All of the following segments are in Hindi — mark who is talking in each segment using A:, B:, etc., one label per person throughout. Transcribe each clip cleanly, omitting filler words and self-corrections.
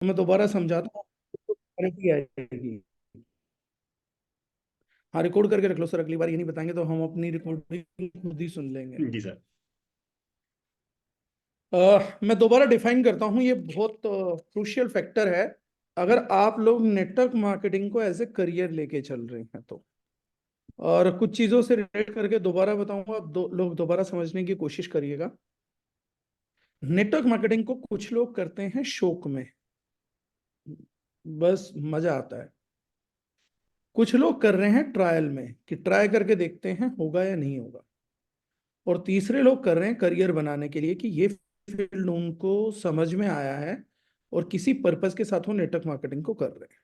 A: मैं दोबारा समझाता हूँ, क्लैरिटी आएगी। हाँ, रिकॉर्ड करके रख लो सर, अगली बार ये नहीं बताएंगे तो हम अपनी रिकॉर्डिंग खुद ही सुन लेंगे।
B: जी सर।
A: मैं दोबारा डिफाइन करता हूँ, ये बहुत क्रूशियल फैक्टर है अगर आप लोग नेटवर्क मार्केटिंग को एज ए करियर लेके चल रहे हैं तो। और कुछ चीजों से रिलेट करके दोबारा बताऊंगा, लोग दोबारा समझने की कोशिश करिएगा। नेटवर्क मार्केटिंग को कुछ लोग करते हैं शौक में, बस मजा आता है। कुछ लोग कर रहे हैं ट्रायल में कि ट्राई करके देखते हैं होगा या नहीं होगा। और तीसरे लोग कर रहे हैं करियर बनाने के लिए कि ये फील्ड उनको समझ में आया है और किसी पर्पस के साथ वो नेटवर्क मार्केटिंग को कर रहे हैं।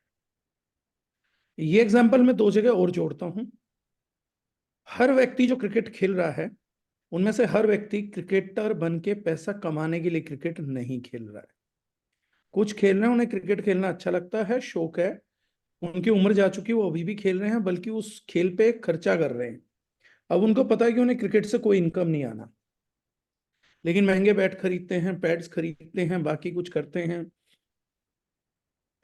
A: ये एग्जांपल मैं दो जगह और जोड़ता हूं। हर व्यक्ति जो क्रिकेट खेल रहा है, उनमें से हर व्यक्ति क्रिकेटर बन के पैसा कमाने के लिए क्रिकेट नहीं खेल रहा है। कुछ खेल रहे हैं, उन्हें क्रिकेट खेलना अच्छा लगता है, शौक है, उनकी उम्र जा चुकी है, वो अभी भी खेल रहे हैं, बल्कि उस खेल पे खर्चा कर रहे हैं। अब उनको पता है कि उन्हें क्रिकेट से कोई इनकम नहीं आना, लेकिन महंगे बैट खरीदते हैं, पैड्स खरीदते हैं, बाकी कुछ करते हैं,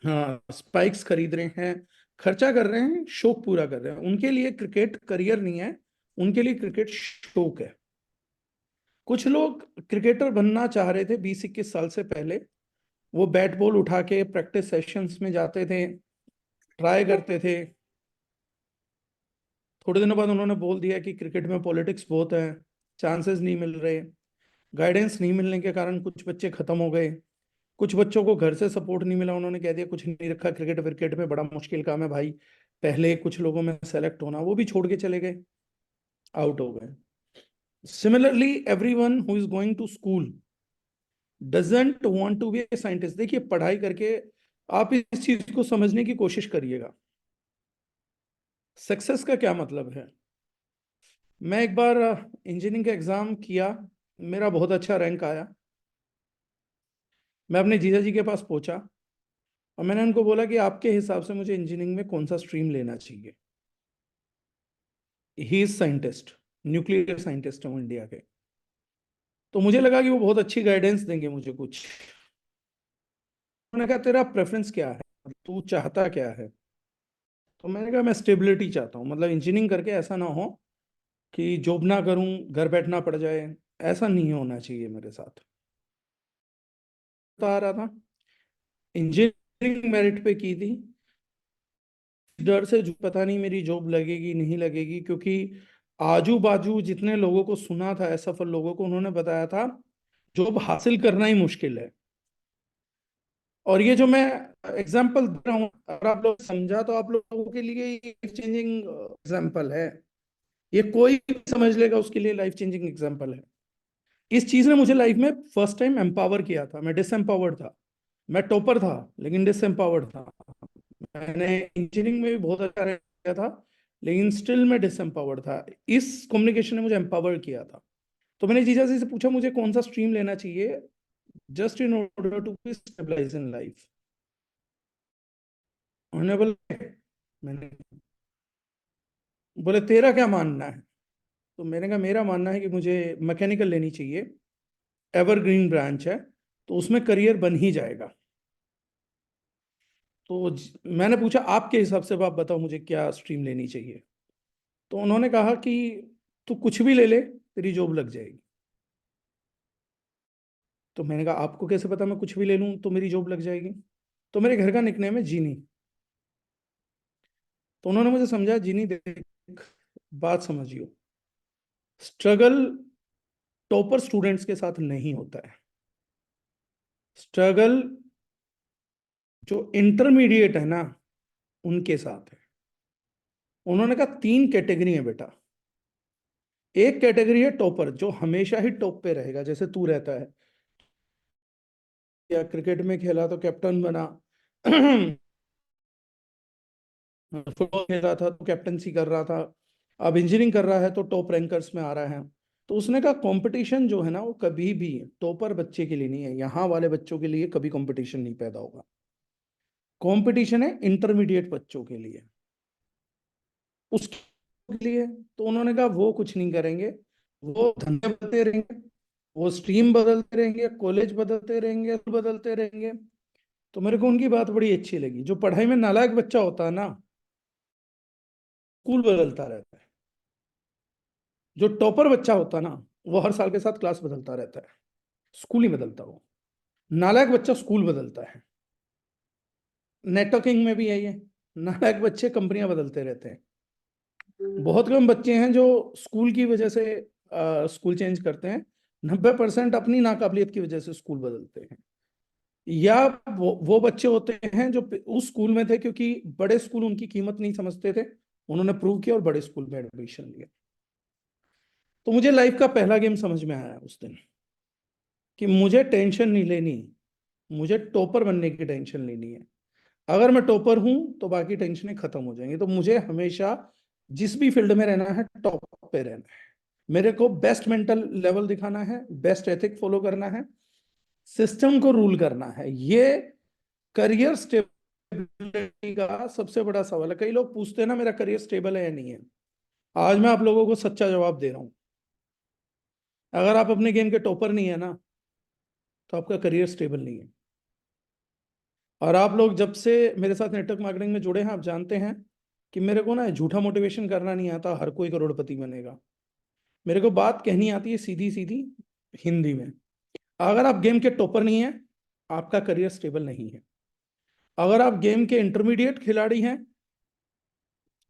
A: हाँ स्पाइक्स खरीद रहे हैं, खर्चा कर रहे हैं, शौक पूरा कर रहे हैं। उनके लिए क्रिकेट करियर नहीं है, उनके लिए क्रिकेट शौक है। कुछ लोग क्रिकेटर बनना चाह रहे थे 20-21 साल से पहले। वो बैट बॉल उठा के प्रैक्टिस सेशंस में जाते थे, ट्राई करते थे। थोड़े दिनों बाद उन्होंने बोल दिया कि क्रिकेट में पॉलिटिक्स बहुत है, चांसेस नहीं मिल रहे। गाइडेंस नहीं मिलने के कारण कुछ बच्चे खत्म हो गए। कुछ बच्चों को घर से सपोर्ट नहीं मिला, उन्होंने कह दिया कुछ नहीं रखा, क्रिकेट विकेट में बड़ा मुश्किल काम है भाई, पहले कुछ लोगों में सेलेक्ट होना, वो भी छोड़ के चले गए, आउट हो गए। Similarly everyone who is going to school doesn't want to be a scientist. देखिए, पढ़ाई करके आप इस चीज को समझने की कोशिश करिएगा, सक्सेस का क्या मतलब है। मैं एक बार इंजीनियरिंग का एग्जाम किया, मेरा बहुत अच्छा रैंक आया। मैं अपने जीजा जी के पास पहुंचा और मैंने उनको बोला कि आपके हिसाब से मुझे इंजीनियरिंग में कौन सा स्ट्रीम लेना चाहिए। He is scientist, nuclear scientist है वो इंडिया के। तो मुझे लगा कि वो बहुत अच्छी गाइडेंस देंगे मुझे कुछ। उन्होंने कहा तेरा प्रेफरेंस क्या है, तू चाहता क्या है। तो मैंने कहा मैं स्टेबिलिटी चाहता हूँ, मतलब इंजीनियरिंग करके ऐसा ना हो कि जॉब ना करूं, घर बैठना पड़ जाए, ऐसा नहीं होना चाहिए मेरे साथ। बता रहा था, इंजीनियरिंग मेरिट पे की थी, डर से जो पता नहीं मेरी जॉब लगेगी नहीं लगेगी, क्योंकि आजू बाजू जितने लोगों को सुना था, असफल लोगों को, उन्होंने बताया था जॉब हासिल करना ही मुश्किल है। और ये जो मैं एग्जांपल दे रहा हूँ, अगर आप लोग समझा तो आप लोगों के लिए लाइफ चेंजिंग एग्जांपल है। ये कोई भी समझ लेगा उसके लिए लाइफ चेंजिंग एग्जांपल है। इस चीज ने मुझे लाइफ में फर्स्ट टाइम एम्पावर किया था। मैं डिसएम्पावर्ड था, मैं टॉपर था लेकिन डिसएम्पावर्ड था। मैंने इंजीनियरिंग में भी बहुत अच्छा किया था, लेकिन स्टिल मैं डिसएम्पावर्ड था। इस कम्युनिकेशन ने मुझे एम्पावर किया था। तो मैंने जीजा जी से पूछा मुझे कौन सा स्ट्रीम लेना चाहिए just in order to be stabilize in life. उन्होंने बोले, मैंने बोले तेरा क्या मानना है। तो मैंने कहा मेरा मानना है कि मुझे मैकेनिकल लेनी चाहिए, एवरग्रीन ब्रांच है, तो उसमें करियर बन ही जाएगा। तो मैंने पूछा आपके हिसाब से आप बताओ मुझे क्या स्ट्रीम लेनी चाहिए। तो उन्होंने कहा कि तू कुछ भी ले ले, तेरी जॉब लग जाएगी। तो मैंने कहा आपको कैसे पता मैं कुछ भी ले लूं तो मेरी जॉब लग जाएगी। तो मेरे घर का निकनेम है जीनी। तो उन्होंने मुझे समझा, जीनी देख, बात समझियो, स्ट्रगल टॉपर स्टूडेंट्स के साथ नहीं होता है। स्ट्रगल जो इंटरमीडिएट है ना, उनके साथ है। उन्होंने कहा तीन कैटेगरी है बेटा। एक कैटेगरी है टॉपर, जो हमेशा ही टॉप पे रहेगा, जैसे तू रहता है, या क्रिकेट में खेला तो कैप्टन बना, फुटबॉल खेल रहा था तो कैप्टनसी कर रहा था, अब इंजीनियरिंग कर रहा है तो टॉप रैंकर्स में आ रहा है। तो उसने कहा कंपटीशन जो है ना, वो कभी भी टॉपर बच्चे के लिए नहीं है, यहाँ वाले बच्चों के लिए कभी कंपटीशन नहीं पैदा होगा। कंपटीशन है इंटरमीडिएट बच्चों के लिए, उसके लिए। तो उन्होंने कहा वो कुछ नहीं करेंगे, वो धंधे बदलते रहेंगे, वो स्ट्रीम बदलते रहेंगे, कॉलेज बदलते रहेंगे, बदलते रहेंगे, तो मेरे को उनकी बात बड़ी अच्छी लगी। जो पढ़ाई में नालायक बच्चा होता है ना, स्कूल बदलता रहता है। जो टॉपर बच्चा होता है ना, वो हर साल के साथ क्लास बदलता रहता है, स्कूल नहीं बदलता वो। नालायक बच्चा स्कूल बदलता है। नेटवर्किंग में भी यही है, नालायक बच्चे कंपनियां बदलते रहते हैं। बहुत कम बच्चे हैं जो स्कूल की वजह से स्कूल चेंज करते हैं। 90% अपनी नाकाबिलियत की वजह से स्कूल बदलते हैं। या वो बच्चे होते हैं जो उस स्कूल में थे क्योंकि बड़े स्कूल उनकी कीमत नहीं समझते थे, उन्होंने प्रूव किया और बड़े स्कूल में एडमिशन लिया। तो मुझे लाइफ का पहला गेम समझ में आया उस दिन कि मुझे टेंशन नहीं लेनी, मुझे टॉपर बनने की टेंशन लेनी है। अगर मैं टॉपर हूं तो बाकी टेंशनें खत्म हो जाएंगी। तो मुझे हमेशा जिस भी फील्ड में रहना है, टॉप पे रहना है। मेरे को बेस्ट मेंटल लेवल दिखाना है, बेस्ट एथिक फॉलो करना है, सिस्टम को रूल करना है। ये करियर स्टेबिलिटी का सबसे बड़ा सवाल है। कई लोग पूछते हैं ना मेरा करियर स्टेबल है या नहीं है। आज मैं आप लोगों को सच्चा जवाब दे रहा हूं। अगर आप अपने गेम के टॉपर नहीं है ना, तो आपका करियर स्टेबल नहीं है। और आप लोग जब से मेरे साथ नेटवर्क मार्केटिंग में जुड़े हैं, आप जानते हैं कि मेरे को ना झूठा मोटिवेशन करना नहीं आता। हर कोई करोड़पति बनेगा। मेरे को बात कहनी आती है सीधी सीधी हिंदी में। अगर आप गेम के टॉपर नहीं है, आपका करियर स्टेबल नहीं है। अगर आप गेम के इंटरमीडिएट खिलाड़ी हैं,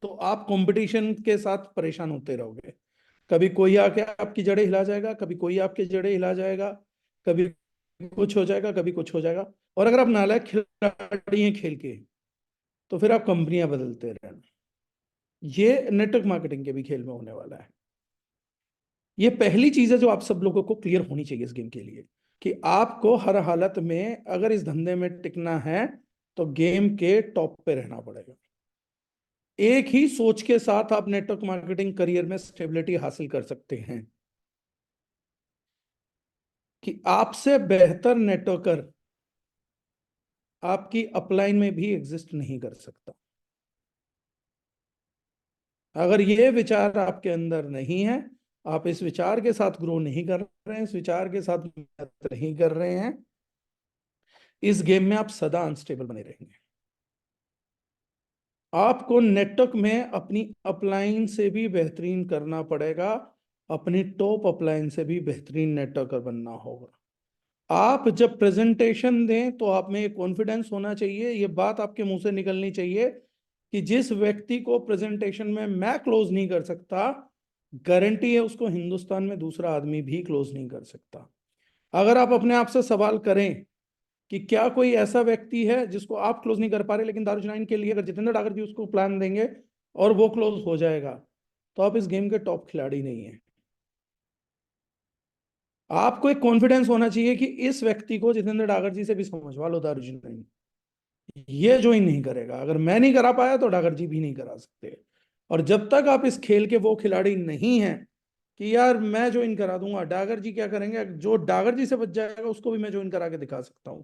A: तो आप कंपटीशन के साथ परेशान होते रहोगे। कभी कोई आके आपकी जड़ें हिला जाएगा, कभी कोई आपकी जड़ें हिला जाएगा, कभी कुछ हो जाएगा, कभी कुछ हो जाएगा। और अगर आप नालायक खिलाड़ी हैं खेल के, तो फिर आप कंपनियां बदलते रहना। ये नेटवर्क मार्केटिंग के भी खेल में होने वाला है। ये पहली चीज है जो आप सब लोगों को क्लियर होनी चाहिए इस गेम के लिए, कि आपको हर हालत में अगर इस धंधे में टिकना है, तो गेम के टॉप पे रहना पड़ेगा। एक ही सोच के साथ आप नेटवर्क मार्केटिंग करियर में स्टेबिलिटी हासिल कर सकते हैं कि आपसे बेहतर नेटवर्कर आपकी अपलाइन में भी एग्जिस्ट नहीं कर सकता। अगर ये विचार आपके अंदर नहीं है, आप इस विचार के साथ ग्रो नहीं कर रहे हैं, इस विचार के साथ मेहनत नहीं कर रहे हैं, इस गेम में आप सदा अनस्टेबल बने रहेंगे। आपको नेटवर्क में अपनी अपलाइन से भी बेहतरीन करना पड़ेगा, अपनी टॉप अपलाइन से भी बेहतरीन नेटवर्कर बनना होगा। आप जब प्रेजेंटेशन दें तो आप में कॉन्फिडेंस होना चाहिए। ये बात आपके मुंह से निकलनी चाहिए कि जिस व्यक्ति को प्रेजेंटेशन में मैं क्लोज नहीं कर सकता, गारंटी है उसको हिंदुस्तान में दूसरा आदमी भी क्लोज नहीं कर सकता। अगर आप अपने आप से सवाल करें कि क्या कोई ऐसा व्यक्ति है जिसको आप क्लोज नहीं कर पा रहे, लेकिन दारुशनाइन के लिए अगर जितेंद्र डागर जी उसको प्लान देंगे और वो क्लोज हो जाएगा, तो आप इस गेम के टॉप खिलाड़ी नहीं है। आपको एक कॉन्फिडेंस होना चाहिए कि इस व्यक्ति को जितेंद्र डागर जी से भी समझवा लो, दारुशनाइन ये ज्वाइन नहीं करेगा। अगर मैं नहीं करा पाया तो डागर जी भी नहीं करा सकते। और जब तक आप इस खेल के वो खिलाड़ी नहीं हैं कि यार मैं ज्वाइन करा दूंगा, डागर जी क्या करेंगे, जो डागर जी से बच जाएगा उसको भी मैं ज्वाइन करा के दिखा सकता हूं।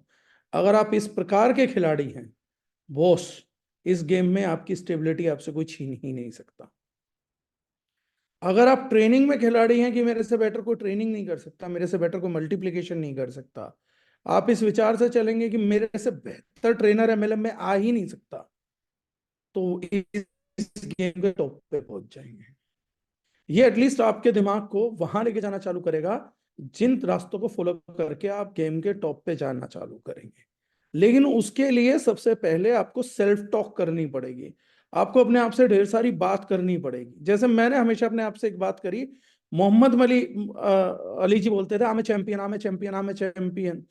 A: अगर आप इस प्रकार के खिलाड़ी हैं बॉस, इस गेम में आपकी स्टेबिलिटी आपसे कोई छीन ही नहीं सकता। अगर आप ट्रेनिंग में खिलाड़ी हैं कि मेरे से बेटर कोई ट्रेनिंग नहीं कर सकता, मेरे से बेटर कोई मल्टीप्लिकेशन नहीं कर सकता, आप इस विचार से चलेंगे कि मेरे से बेहतर ट्रेनर एमएलएम में आ ही नहीं सकता, तो इस गेम के टॉप पे पहुंच जाएंगे। ये एटलीस्ट आपके दिमाग को वहां लेके जाना चालू करेगा जिन रास्तों को फॉलो करके आप गेम के टॉप पे जाना चालू करेंगे। लेकिन उसके लिए सबसे पहले आपको सेल्फ टॉक करनी पड़ेगी। आपको अपने आप से ढेर सारी बात करनी पड़ेगी। जैसे मैंने हमेशा अपने आप से एक बात करी, मोहम्मद अली जी बोलते थे, आम champion, I'm champion, I'm champion.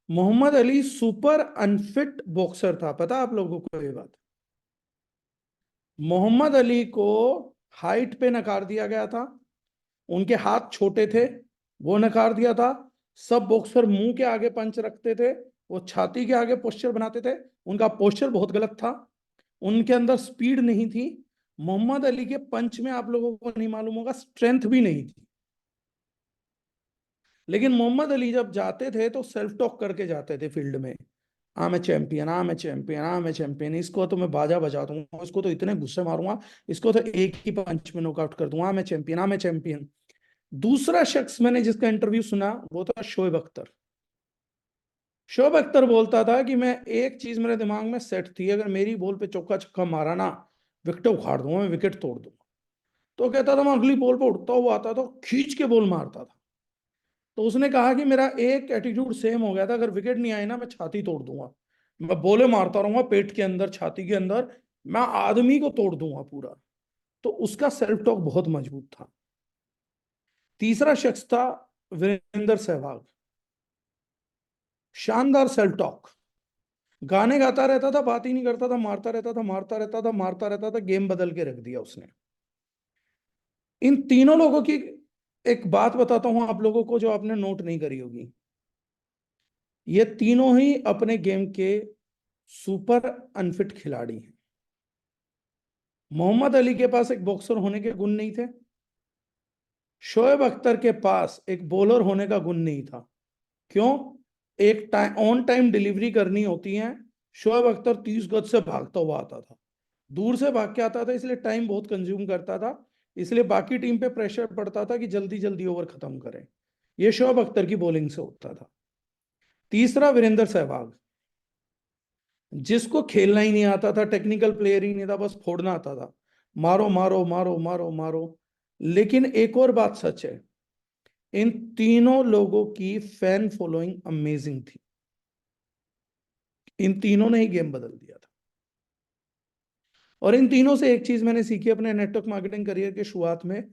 A: Mohammad Ali super unfit boxer था, पता आप लोगों को ये बात? मोहम्मद अली को हाइट पे नकार दिया गया था, उनके हाथ छोटे थे, वो नकार दिया था। सब बॉक्सर मुंह के आगे पंच रखते थे, वो छाती के आगे पोस्चर बनाते थे, उनका पोस्चर बहुत गलत था, उनके अंदर स्पीड नहीं थी। मोहम्मद अली के पंच में आप लोगों को नहीं मालूम होगा स्ट्रेंथ भी नहीं थी। लेकिन मोहम्मद अली जब जाते थे तो सेल्फ टॉक करके जाते थे फील्ड में, हाँ मैं चैंपियन, हाँ मैं चैंपियन, हाँ मैं चैंपियन, इसको तो मैं बाजा बजा दूंगा, इसको तो इतने गुस्से मारूंगा, इसको तो एक ही पंच में नॉकआउट कर दूंगा, हाँ मैं चैंपियन, हाँ मैं चैंपियन। दूसरा शख्स मैंने जिसका इंटरव्यू सुना वो था शोएब अख्तर। शोएब अख्तर बोलता था कि मैं एक चीज मेरे दिमाग में सेट थी, अगर मेरी बॉल पे चौका छक्का मारा ना, विकेट उखाड़ दूंगा, मैं विकेट तोड़ दूंगा। तो कहता था मैं अगली बॉल पे उठता हुआ आता था, खींच के बॉल मारता था। तो उसने कहा कि मेरा एक एटीट्यूड सेम हो गया था, अगर विकेट नहीं आई ना मैं छाती तोड़ दूंगा, मैं बोले मारता रहूंगा पेट के अंदर, छाती के अंदर, मैं आदमी को तोड़ दूंगा पूरा। तो उसका सेल्फ टॉक बहुत मजबूत था। तीसरा शख्स था वीरेंद्र सहवाग। शानदार सेल्फ टॉक, गाने गाता रहता था, बात ही नहीं करता था, मारता रहता था, मारता रहता था, मारता रहता था, गेम बदल के रख दिया उसने। इन तीनों लोगों की एक बात बताता हूं आप लोगों को जो आपने नोट नहीं करी होगी। ये तीनों ही अपने गेम के सुपर अनफिट खिलाड़ी हैं। मोहम्मद अली के पास एक बॉक्सर होने के गुण नहीं थे। शोएब अख्तर के पास एक बॉलर होने का गुण नहीं था। क्यों? एक टाइम ऑन टाइम डिलीवरी करनी होती है। शोएब अख्तर 30 गज से भागता हुआ आता था, दूर से भाग के आता था, इसलिए टाइम बहुत कंज्यूम करता था, इसलिए बाकी टीम पे प्रेशर पड़ता था कि जल्दी जल्दी ओवर खत्म करें। यह शोएब अख्तर की बॉलिंग से होता था। तीसरा वीरेंद्र सहवाग, जिसको खेलना ही नहीं आता था, टेक्निकल प्लेयर ही नहीं था, बस फोड़ना आता था, मारो मारो मारो मारो मारो। लेकिन एक और बात सच है, इन तीनों लोगों की फैन फॉलोइंग अमेजिंग थी। इन तीनों ने ही गेम बदल दिया था। और इन तीनों से एक चीज मैंने सीखी अपने नेटवर्क मार्केटिंग करियर के शुरुआत में।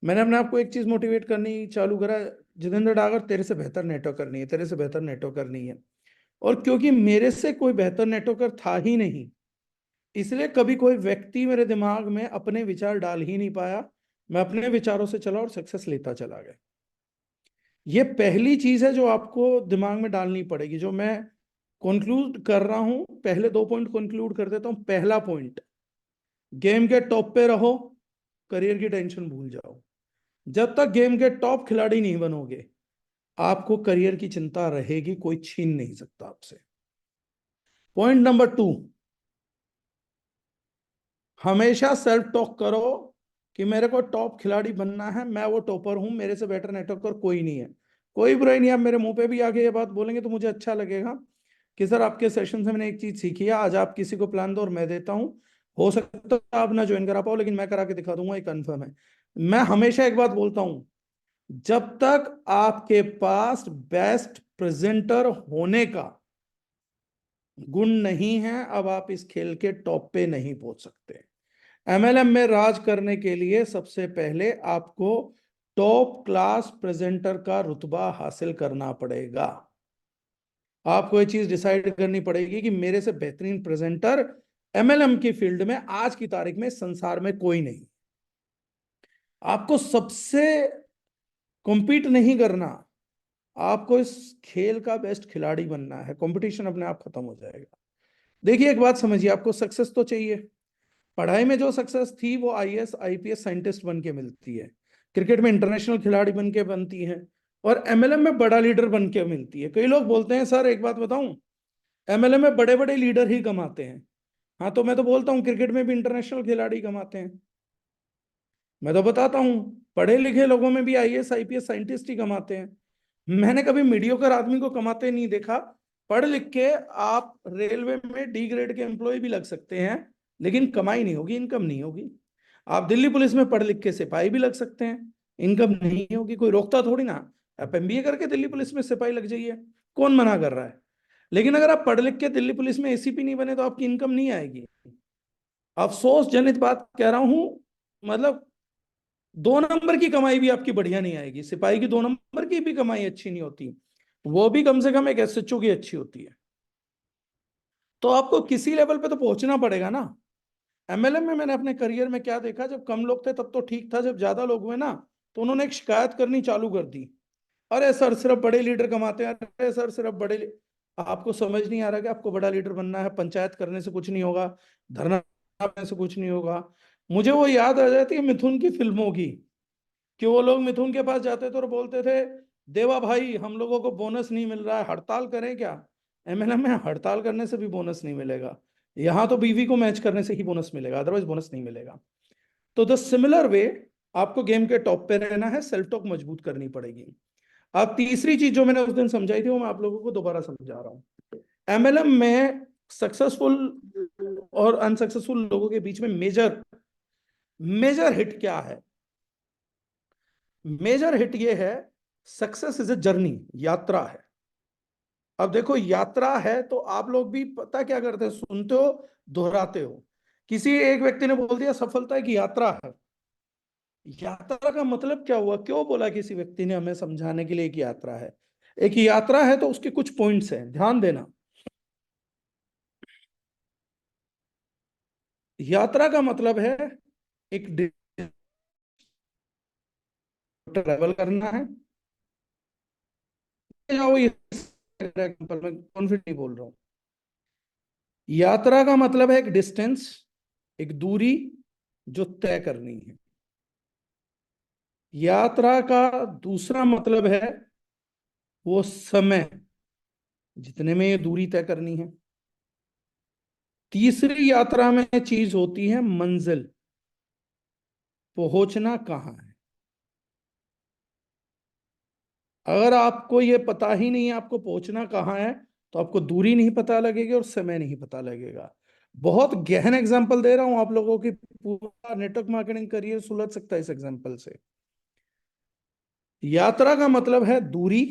A: मैंने अपने आप को एक चीज मोटिवेट करनी चालू करा, जितेंद्र डागर तेरे से बेहतर नेटवर्क करनी है, तेरे से बेहतर नेटवर्क करनी है। और क्योंकि मेरे से कोई बेहतर नेटवर्कर था ही नहीं, इसलिए कभी कोई व्यक्ति मेरे दिमाग में अपने विचार डाल ही नहीं पाया। मैं अपने विचारों से चला और सक्सेस लेता चला गया। ये पहली चीज है जो आपको दिमाग में डालनी पड़ेगी, जो मैं कंक्लूड कर रहा हूं। पहले 2 पॉइंट कंक्लूड कर देता हूं। पहला पॉइंट, गेम के टॉप पे रहो, करियर की टेंशन भूल जाओ। जब तक गेम के टॉप खिलाड़ी नहीं बनोगे, आपको करियर की चिंता रहेगी, कोई छीन नहीं सकता आपसे। पॉइंट नंबर 2, हमेशा सेल्फ टॉक करो कि मेरे को टॉप खिलाड़ी बनना है, मैं वो टॉपर हूं, मेरे से बेटर नेटवर्कर कोई नहीं है। कोई बुराई नहीं, आप मेरे मुंह पे भी आके ये बात बोलेंगे तो मुझे अच्छा लगेगा कि सर आपके सेशन से मैंने एक चीज सीखी है, आज आप किसी को प्लान दो और मैं देता हूं। हो सकता है आप ना ज्वाइन करा पाओ, लेकिन मैं करा के दिखा दूंगा, ये कंफर्म है। मैं हमेशा एक बात बोलता हूं, जब तक आपके पास बेस्ट प्रेजेंटर होने का गुण नहीं है, अब आप इस खेल के टॉप पे नहीं पहुंच सकते। एमएलएम में राज करने के लिए सबसे पहले आपको टॉप क्लास प्रेजेंटर का रुतबा हासिल करना पड़ेगा। आपको ये चीज डिसाइड करनी पड़ेगी कि मेरे से बेहतरीन प्रेजेंटर एमएलएम की फील्ड में आज की तारीख में संसार में कोई नहीं। आपको सबसे कॉम्पीट नहीं करना, आपको इस खेल का बेस्ट खिलाड़ी बनना है। कंपटीशन अपने आप खत्म हो जाएगा। देखिए एक बात समझिए, आपको सक्सेस तो चाहिए। पढ़ाई में जो सक्सेस थी वो आईएएस आईपीएस साइंटिस्ट बन के मिलती है, क्रिकेट में इंटरनेशनल खिलाड़ी बन के बनती है, और एमएलएम में बड़ा लीडर बन के मिलती है। कई लोग बोलते हैं सर एक बात बताऊं, एमएलएम में बड़े बड़े लीडर ही कमाते हैं। हाँ, तो मैं तो बोलता हूँ क्रिकेट में भी इंटरनेशनल खिलाड़ी कमाते हैं। मैं तो बताता हूँ, पढ़े लिखे लोगों में भी आईएएस आईपीएस साइंटिस्ट ही कमाते हैं। मैंने कभी मीडियोकर आदमी को कमाते नहीं देखा। पढ़ लिख के आप रेलवे में डी ग्रेड के एम्प्लॉय भी लग सकते हैं, लेकिन कमाई नहीं होगी, इनकम नहीं होगी। आप दिल्ली पुलिस में पढ़ लिख के सिपाही भी लग सकते हैं, इनकम नहीं होगी, कोई रोकता थोड़ी ना। आप एमबीए करके दिल्ली पुलिस में सिपाही लग जाइए, कौन मना कर रहा है। लेकिन अगर आप पढ़ लिख के दिल्ली पुलिस में एसीपी नहीं बने तो आपकी इनकम नहीं आएगी। अफसोस जनित बात कह रहा हूं, मतलब 2 नंबर की कमाई भी आपकी बढ़िया नहीं आएगी। सिपाही की 2 नंबर की भी कमाई अच्छी नहीं होती, वो भी कम से कम एक एसएचओ की अच्छी होती है। तो आपको किसी लेवल पे तो पहुंचना पड़ेगा ना। एमएलएम में मैंने अपने करियर में क्या देखा, जब कम लोग थे तब तो ठीक था, जब ज्यादा लोग हुए ना तो उन्होंने एक शिकायत करनी चालू कर दी, अरे सर सिर्फ बड़े लीडर कमाते हैं, अरे सर सिर्फ आपको समझ नहीं आ रहा कि आपको बड़ा लीडर बनना है, पंचायत करने से कुछ नहीं होगा, धरना करने से कुछ नहीं होगा। मुझे वो याद आ जाती है मिथुन की फिल्मों की, कि वो लोग मिथुन के पास जाते थे और बोलते थे, देवा भाई हम लोगों को बोनस नहीं मिल रहा है, हड़ताल करें क्या? एमएलएम में हड़ताल करने से भी बोनस नहीं मिलेगा, यहाँ तो बीवी को मैच करने से ही बोनस मिलेगा, अदरवाइज बोनस नहीं मिलेगा। तो द सिमिलर वे, आपको गेम के टॉप पे रहना है, सेल्फ टॉक मजबूत करनी पड़ेगी। अब तीसरी चीज जो मैंने उस दिन समझाई थी वो मैं आप लोगों को दोबारा समझा रहा हूँ। एमएलएम में सक्सेसफुल और अनसक्सेसफुल लोगों के बीच में मेजर मेजर हिट क्या है? मेजर हिट ये है, सक्सेस इज ए जर्नी, यात्रा है। अब देखो यात्रा है तो आप लोग भी पता क्या करते हैं, सुनते हो, दोहराते हो। किसी एक व्यक्ति ने बोल दिया सफलता एक यात्रा है। यात्रा का मतलब क्या हुआ? क्यों बोला किसी व्यक्ति ने हमें समझाने के लिए एक यात्रा है? एक यात्रा है तो उसके कुछ पॉइंट्स हैं, ध्यान देना। यात्रा का मतलब है एक ट्रैवल करना है। जाओ ये एग्जाम्पल में कॉन्फिडेंट नहीं बोल रहा हूं। यात्रा का मतलब है एक डिस्टेंस, एक दूरी जो तय करनी है। यात्रा का दूसरा मतलब है वो समय जितने में ये दूरी तय करनी है। तीसरी यात्रा में चीज होती है मंजिल, पहुंचना कहाँ है। अगर आपको ये पता ही नहीं है आपको पहुंचना कहाँ है, तो आपको दूरी नहीं पता लगेगी और समय नहीं पता लगेगा। बहुत गहन एग्जांपल दे रहा हूं आप लोगों की, पूरा नेटवर्क मार्केटिंग करियर सुलझ सकता है इस एग्जांपल से। यात्रा का मतलब है दूरी,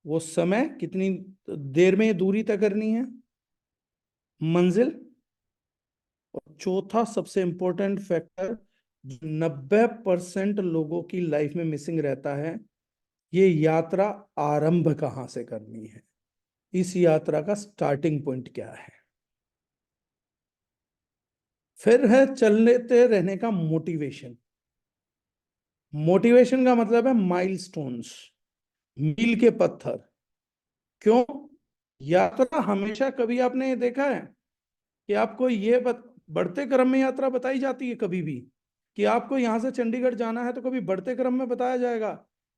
A: वो समय कितनी देर में ये दूरी तय करनी है, मंजिल, और चौथा सबसे इंपॉर्टेंट फैक्टर जो 90% लोगों की लाइफ में मिसिंग रहता है, ये यात्रा आरंभ कहां से करनी है, इस यात्रा का स्टार्टिंग पॉइंट क्या है। फिर है चलते रहने का मोटिवेशन। मोटिवेशन का मतलब है माइलस्टोन्स, मील के पत्थर। क्यों? यात्रा हमेशा, कभी आपने ये देखा है कि आपको बढ़ते क्रम में यात्रा बताई जाती है कभी भी? कि आपको यहां से चंडीगढ़ जाना है तो कभी बढ़ते क्रम में बताया जाएगा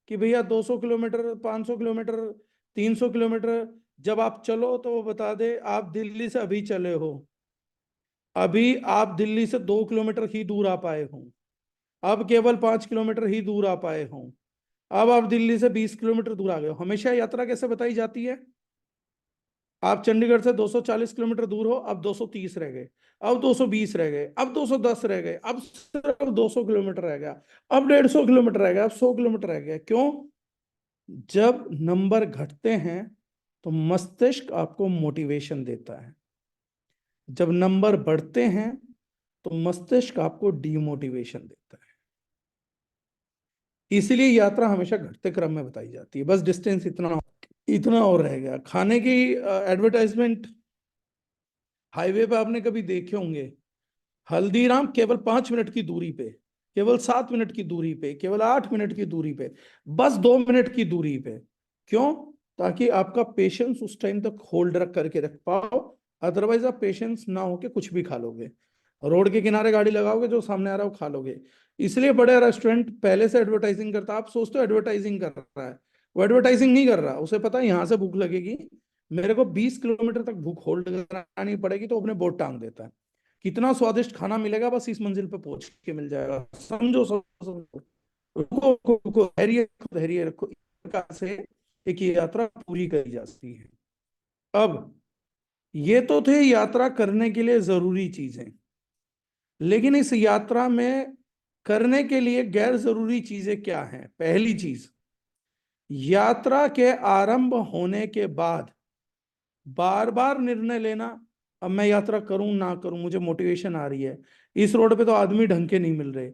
A: कि भैया 200 किलोमीटर, 500 किलोमीटर, 300 किलोमीटर? जब आप चलो तो वो बता दे आप दिल्ली से अभी चले हो, अभी आप दिल्ली से 2 किलोमीटर ही दूर आ पाए हो, अब केवल 5 किलोमीटर ही दूर आ पाए हो, अब आप दिल्ली से 20 किलोमीटर दूर आ गए हो। हमेशा यात्रा कैसे बताई जाती है? आप चंडीगढ़ से 240 किलोमीटर दूर हो, अब 230 रह गए, अब 220 रह गए, अब 210 रह गए, अब सिर्फ 200 किलोमीटर रह गया, अब 150 किलोमीटर रह गया, अब 100 किलोमीटर रह गया। क्यों? जब नंबर घटते हैं तो मस्तिष्क आपको मोटिवेशन देता है, जब नंबर बढ़ते हैं तो मस्तिष्क आपको डीमोटिवेशन देता है। इसीलिए यात्रा हमेशा घटते क्रम में बताई जाती है। बस डिस्टेंस इतना इतना और रह गया। खाने की एडवर्टाइजमेंट हाईवे पे आपने कभी देखे होंगे, हल्दीराम केवल 5 मिनट की दूरी पे, केवल 7 मिनट की दूरी पे, केवल 8 मिनट की दूरी पे, बस 2 मिनट की दूरी पे। क्यों? ताकि आपका पेशेंस उस टाइम तक होल्ड रख करके रख पाओ, अदरवाइज आप पेशेंस ना होके कुछ भी खा लोगे, रोड के किनारे गाड़ी लगाओगे, जो सामने आ रहा है वो खा लोगे। इसलिए बड़े रेस्टोरेंट पहले से एडवर्टाइजिंग करता है। आप सोचते हो एडवर्टाइजिंग कर रहा है, वो एडवर्टाइजिंग नहीं कर रहा, उसे पता है यहां से भूख लगेगी, मेरे को 20 किलोमीटर तक भूख होल्ड करानी पड़ेगी, तो अपने बोर्ड टांग देता है। कितना स्वादिष्ट खाना मिलेगा, बस इस मंजिल पे पहुंच के मिल जाएगा। समझो समझो, रुको रुको रुको, धैर्य रखो, धैर्य रखो। इस प्रकार से एक यात्रा पूरी करी जाती है। अब ये तो थे यात्रा करने के लिए जरूरी चीजें, लेकिन इस यात्रा में करने के लिए गैर जरूरी चीजें क्या हैं? पहली चीज, यात्रा के आरंभ होने के बाद बार बार निर्णय लेना, अब मैं यात्रा करूं ना करूं, मुझे मोटिवेशन आ रही है, इस रोड पे तो आदमी ढंग के नहीं मिल रहे,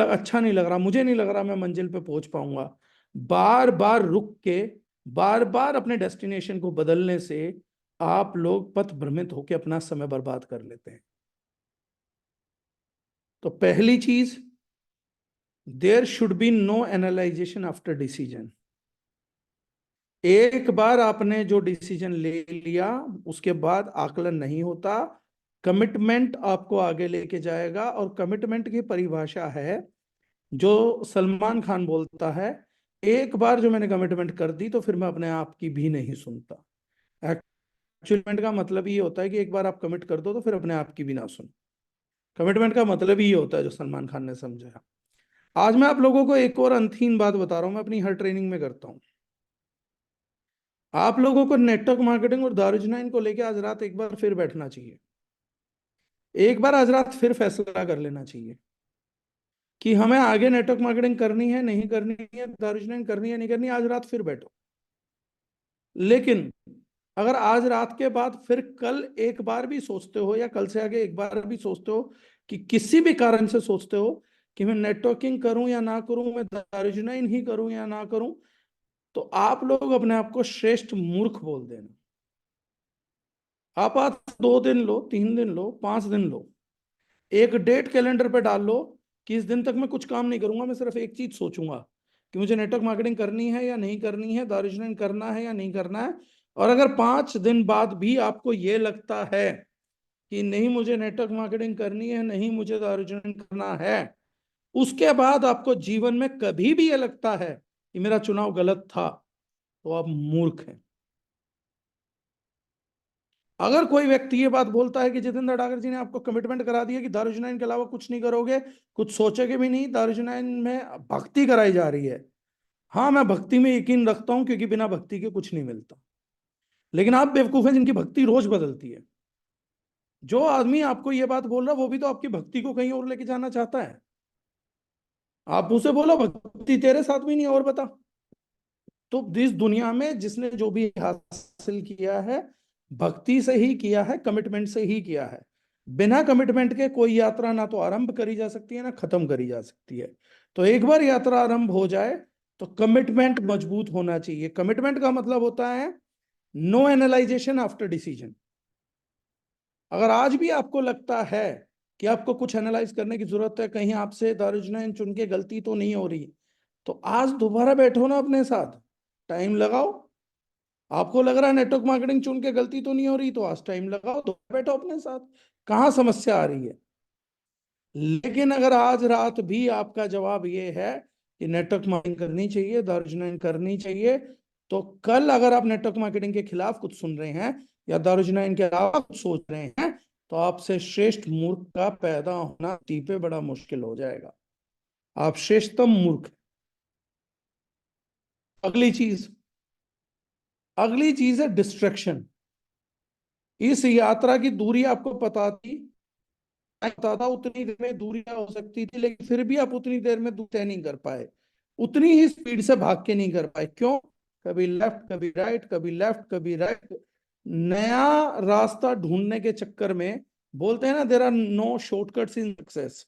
A: अच्छा नहीं लग रहा, मुझे नहीं लग रहा मैं मंजिल पे पहुंच पाऊंगा। बार बार रुक के, बार बार अपने डेस्टिनेशन को बदलने से आप लोग पथ भ्रमित होकर अपना समय बर्बाद कर लेते हैं। तो पहली चीज, there should be no analyzation after decision. एक बार आपने जो डिसीजन ले लिया उसके बाद आकलन नहीं होता। कमिटमेंट आपको आगे लेके जाएगा, और कमिटमेंट की परिभाषा है जो सलमान खान बोलता है, एक बार जो मैंने कमिटमेंट कर दी तो फिर मैं अपने आप की भी नहीं सुनता। एक्चुअली का मतलब ये होता है कि एक बार आप कमिट कर दो तो फिर अपने आप की भी ना सुनो। कमिटमेंट का मतलब ही ये होता है जो सलमान खान ने समझाया। आज मैं आप लोगों को एक और अनथीन बात बता रहा हूं, मैं अपनी हर ट्रेनिंग में करता हूं। आप लोगों को नेटवर्क मार्केटिंग और दारुजनाइन को लेकर आज रात एक बार फिर बैठना चाहिए। एक बार आज रात फिर फैसला कर लेना चाहिए कि हमें आगे नेटवर्क मार्केटिंग करनी है नहीं करनी है, दारुजनाइन करनी है नहीं करनी है। आज रात फिर बैठो। लेकिन अगर आज रात के बाद फिर कल एक बार भी सोचते हो, या कल से आगे एक बार भी सोचते हो कि किसी भी कारण से सोचते हो कि मैं नेटवर्किंग करूं या ना करूं, मैं दारुजनाइन ही करूं या ना करूं, तो आप लोग अपने आप को श्रेष्ठ मूर्ख बोल देना। आप आज 2 दिन लो, 3 दिन लो, 5 दिन लो, एक डेट कैलेंडर पे डाल लो कि इस दिन तक मैं कुछ काम नहीं करूंगा, मैं सिर्फ एक चीज सोचूंगा कि मुझे नेटवर्क मार्केटिंग करनी है या नहीं करनी है, दारुजनाइन करना है या नहीं करना है। और अगर 5 दिन बाद भी आपको ये लगता है कि नहीं मुझे नेटवर्क मार्केटिंग करनी है, नहीं मुझे दारुजनाइन करना है, उसके बाद आपको जीवन में कभी भी ये लगता है कि मेरा चुनाव गलत था, तो आप मूर्ख हैं। अगर कोई व्यक्ति ये बात बोलता है कि जितेंद्र डागर जी ने आपको कमिटमेंट करा दिया कि दारुजनाइन के अलावा कुछ नहीं करोगे, कुछ सोचोगे भी नहीं, दारुजनाइन में भक्ति कराई जा रही है, हाँ मैं भक्ति में यकीन रखता हूं क्योंकि बिना भक्ति के कुछ नहीं मिलता। लेकिन आप बेवकूफ हैं जिनकी भक्ति रोज बदलती है। जो आदमी आपको ये बात बोल रहा है वो भी तो आपकी भक्ति को कहीं और लेके जाना चाहता है। आप उसे बोलो भक्ति तेरे साथ भी नहीं, और बता। तो इस दुनिया में जिसने जो भी हासिल किया है, भक्ति से ही किया है, कमिटमेंट से ही किया है। बिना कमिटमेंट के कोई यात्रा ना तो आरंभ करी जा सकती है ना खत्म करी जा सकती है। तो एक बार यात्रा आरंभ हो जाए तो कमिटमेंट मजबूत होना चाहिए। कमिटमेंट का मतलब होता है नो एनालाइजेशन आफ्टर डिसीजन। अगर आज भी आपको लगता है कि आपको कुछ एनालाइज करने की जरूरत है, कहीं आपसे दारुजनाइन चुन के गलती तो नहीं हो रही, तो आज दोबारा बैठो ना अपने साथ, टाइम लगाओ। आपको लग रहा है नेटवर्क मार्केटिंग चुन के गलती तो नहीं हो रही, तो आज टाइम लगाओ, दोबारा बैठो अपने साथ, कहाँ समस्या आ रही है। लेकिन अगर आज रात भी आपका जवाब ये है कि नेटवर्क मार्केटिंग करनी चाहिए, दारुजनाइन करनी चाहिए, तो कल अगर आप नेटवर्क मार्केटिंग के खिलाफ कुछ सुन रहे हैं या दारुजनाइन के अलावा कुछ सोच रहे हैं, तो आपसे श्रेष्ठ मूर्ख का पैदा होना पे बड़ा मुश्किल हो जाएगा। आप श्रेष्ठतम मूर्ख। अगली चीज, अगली चीज है डिस्ट्रैक्शन। इस यात्रा की दूरी आपको पता थी, पता था उतनी देर में दूरियां हो सकती थी, लेकिन फिर भी आप उतनी देर में दूर तय नहीं कर पाए, उतनी ही स्पीड से भाग के नहीं कर पाए। क्यों? कभी लेफ्ट कभी राइट, कभी लेफ्ट कभी राइट, नया रास्ता ढूंढने के चक्कर में। बोलते हैं ना there are no shortcuts in success.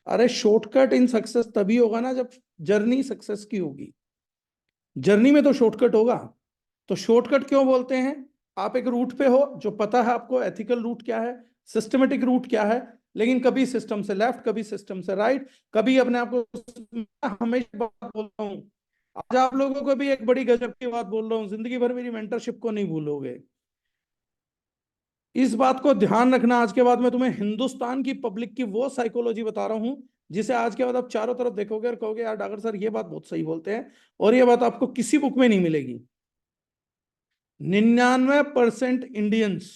A: अरे शॉर्टकट इन सक्सेस तभी होगा ना जब जर्नी सक्सेस की होगी। जर्नी में तो शॉर्टकट होगा। तो शॉर्टकट क्यों बोलते हैं? आप एक रूट पे हो, जो पता है आपको एथिकल रूट क्या है, सिस्टमेटिक रूट क्या है, लेकिन कभी सिस्टम से लेफ्ट, कभी सिस्टम से राइट, कभी अपने आप को। हमेशा बात बोलता हूँ, आज आप लोगों को भी एक बड़ी गजब की बात बोल रहा हूँ, जिंदगी भर मेरी मेंटरशिप को नहीं भूलोगे। इस बात को ध्यान रखना। आज के बाद मैं तुम्हें हिंदुस्तान की पब्लिक की वो साइकोलॉजी बता रहा हूं जिसे आज के बाद आप चारों तरफ देखोगे और कहोगे यार डागर सर ये बात बहुत सही बोलते हैं, और ये बात आपको किसी बुक में नहीं मिलेगी। 99% इंडियंस,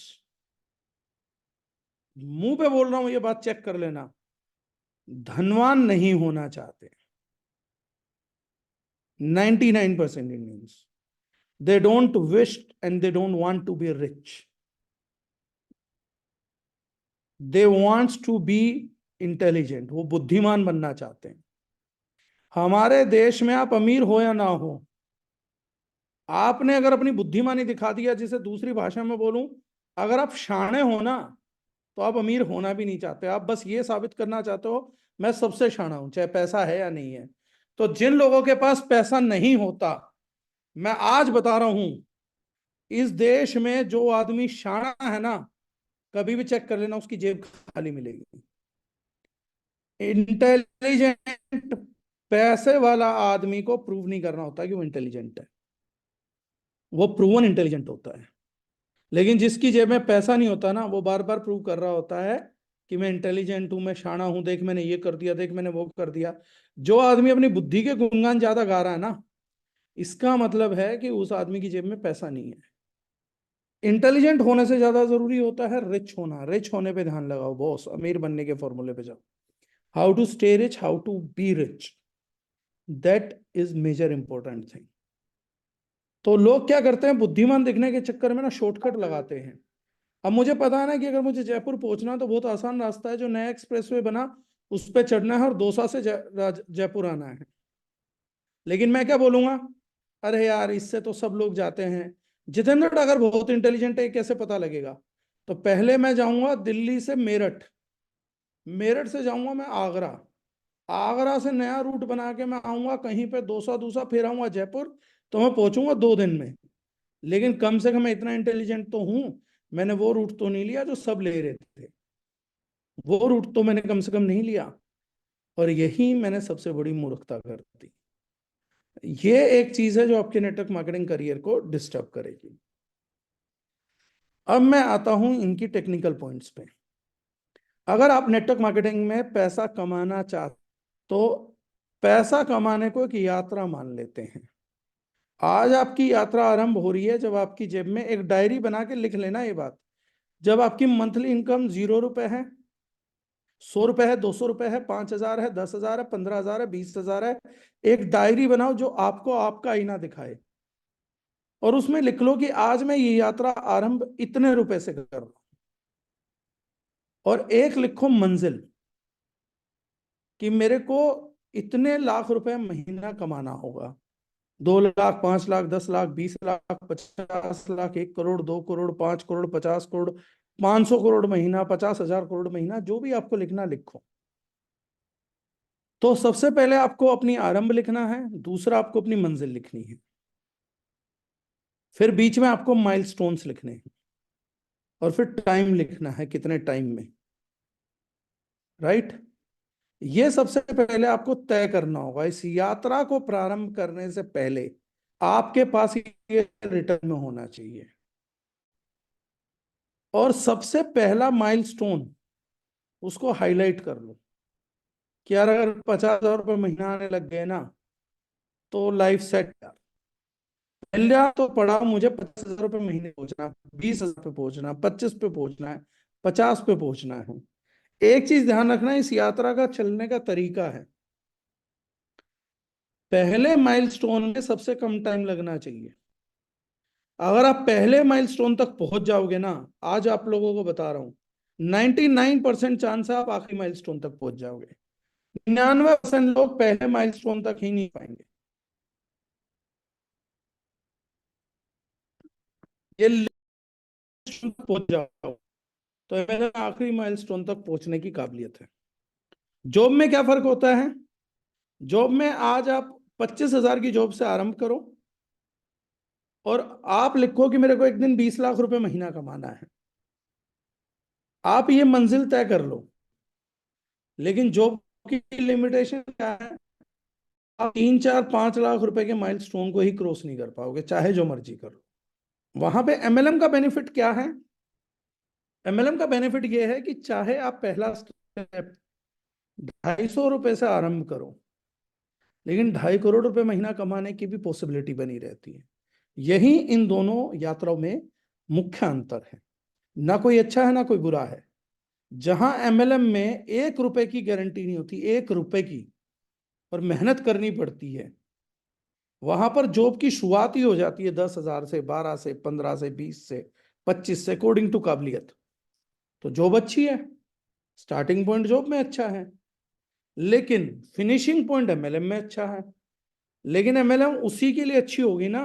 A: मुंह पे बोल रहा हूं ये बात, चेक कर लेना, धनवान नहीं होना चाहते। 99% Indians, they don't wish and they don't want to be rich, they wants to be intelligent. वो बुद्धिमान बनना चाहते हैं। हमारे देश में आप अमीर हो या ना हो, आपने अगर अपनी बुद्धिमानी दिखा दिया, जिसे दूसरी भाषा में बोलूं, अगर आप शाणे हो ना, तो आप अमीर होना भी नहीं चाहते। आप बस ये साबित करना चाहते हो मैं सबसे शाना हूं, चाहे पैसा है या नहीं है। तो जिन लोगों के पास पैसा नहीं होता, मैं आज बता रहा हूं, इस देश में जो आदमी शाना है ना, कभी भी चेक कर लेना उसकी जेब खाली मिलेगी। इंटेलिजेंट, पैसे वाला आदमी को प्रूव नहीं करना होता कि वो इंटेलिजेंट है, वो प्रूवन इंटेलिजेंट होता है। लेकिन जिसकी जेब में पैसा नहीं होता ना, वो बार बार प्रूव कर रहा होता है कि मैं इंटेलिजेंट हूं, मैं शाना हूं, देख मैंने ये कर दिया, देख मैंने वो कर दिया। जो आदमी अपनी बुद्धि के गुणगान ज्यादा गा रहा है ना, इसका मतलब है कि उस आदमी की जेब में पैसा नहीं है। इंटेलिजेंट होने से ज्यादा जरूरी होता है रिच होना। रिच होने पे ध्यान लगाओ बॉस, अमीर बनने के फॉर्मूले पे जाओ। How to stay rich, how to be rich. That is major important thing. तो लोग क्या करते हैं, बुद्धिमान दिखने के चक्कर में ना शॉर्टकट लगाते हैं। अब मुझे पता है ना कि अगर मुझे जयपुर पहुंचना है तो बहुत आसान रास्ता है, जो नया एक्सप्रेसवे बना उस पर चढ़ना है और दौसा से जयपुर आना है। लेकिन मैं क्या बोलूंगा, अरे यार इससे तो सब लोग जाते हैं। जितेंद्र अगर बहुत इंटेलिजेंट है, कैसे पता लगेगा? तो पहले मैं जाऊंगा दिल्ली से मेरठ, मेरठ से जाऊंगा मैं आगरा, आगरा से नया रूट बना के मैं आऊंगा कहीं पे दौसा, दूसा फिर आऊंगा जयपुर, तो मैं पहुंचूंगा 2 दिन में। लेकिन कम से कम मैं इतना इंटेलिजेंट तो हूं, मैंने वो रूट तो नहीं लिया जो सब ले रहे थे, वो रूट तो मैंने कम से कम नहीं लिया। और यही मैंने सबसे बड़ी मूर्खता कर दी। ये एक चीज है जो आपके नेटवर्क मार्केटिंग करियर को डिस्टर्ब करेगी। अब मैं आता हूं इनकी टेक्निकल पॉइंट्स पे। अगर आप नेटवर्क मार्केटिंग में पैसा कमाना चाहते तो पैसा कमाने को एक यात्रा मान लेते हैं। आज आपकी यात्रा आरंभ हो रही है जब आपकी जेब में एक डायरी बना के लिख लेना ये बात, जब आपकी मंथली इनकम 0 रुपए है, 100 रुपए है, 200 रुपए है, 5,000 है, 10,000 है, 15,000 है, 20,000 है, एक डायरी बनाओ जो आपको आपका आईना दिखाए और उसमें लिख लो कि आज मैं ये यात्रा आरंभ इतने रुपए से कर रहा हूं। और एक लिखो मंजिल कि मेरे को इतने लाख रुपए महीना कमाना होगा, 2 लाख, 5 लाख, 10 लाख, 20 लाख, 50 लाख, 1 करोड़, 2 करोड़, 5 करोड़, 50 करोड़, 500 करोड़ महीना, 50,000 करोड़ महीना, जो भी आपको लिखना लिखो। तो सबसे पहले आपको अपनी आरंभ लिखना है, दूसरा आपको अपनी मंजिल लिखनी है, फिर बीच में आपको माइलस्टोन्स लिखने हैं, और फिर टाइम लिखना है कितने टाइम में, राइट। ये सबसे पहले आपको तय करना होगा। इस यात्रा को प्रारंभ करने से पहले आपके पास ये रिटर्न में होना चाहिए। और सबसे पहला माइलस्टोन उसको हाईलाइट कर लो कि यार अगर 50,000 रुपये महीना आने लग गए ना तो लाइफ सेट। पहले तो पढ़ा मुझे 50,000 रुपये महीने पहुंचना, 20,000 पे पहुंचना, 25 पे पहुंचना है, 50 पे पहुंचना है। एक चीज ध्यान रखना, इस यात्रा का चलने का तरीका है। पहले माइलस्टोन में सबसे कम टाइम लगना चाहिए। अगर आप पहले माइलस्टोन तक पहुंच जाओगे ना, आज आप लोगों को बता रहा हूं, 99% चांस है आप आखिरी माइलस्टोन तक पहुंच जाओगे। 99% लोग पहले माइलस्टोन तक ही नहीं पाएंगे। ये milestone तक पहुंच जाओ तो मेरा आखिरी माइलस्टोन तक पहुंचने की काबिलियत है। जॉब में क्या फर्क होता है? जॉब में आज आप 25,000 की जॉब से आरंभ करो और आप लिखो कि मेरे को एक दिन 20 लाख रुपए महीना कमाना है, आप ये मंजिल तय कर लो। लेकिन जॉब की लिमिटेशन क्या है? आप 3, 4, 5 लाख रुपए के माइलस्टोन को ही क्रॉस नहीं कर पाओगे, चाहे जो मर्जी करो। वहां पे एमएलएम का बेनिफिट क्या है? एमएलएम का बेनिफिट ये है कि चाहे आप पहला स्टेप 250 रुपए से आरंभ करो, लेकिन 2.5 करोड़ रुपए महीना कमाने की भी पॉसिबिलिटी बनी रहती है। यही इन दोनों यात्राओं में मुख्य अंतर है। ना कोई अच्छा है ना कोई बुरा है। जहां एमएलएम में 1 रुपए की गारंटी नहीं होती, 1 रुपए की, और मेहनत करनी पड़ती है, वहां पर जॉब की शुरुआत ही हो जाती है 10,000 से, 12 से, 15 से, 20 से, 25 से, अकॉर्डिंग टू काबिलियत। तो जॉब अच्छी है, स्टार्टिंग पॉइंट जॉब में अच्छा है, लेकिन फिनिशिंग पॉइंट एमएलएम में अच्छा है। लेकिन एमएलएम उसी के लिए अच्छी होगी ना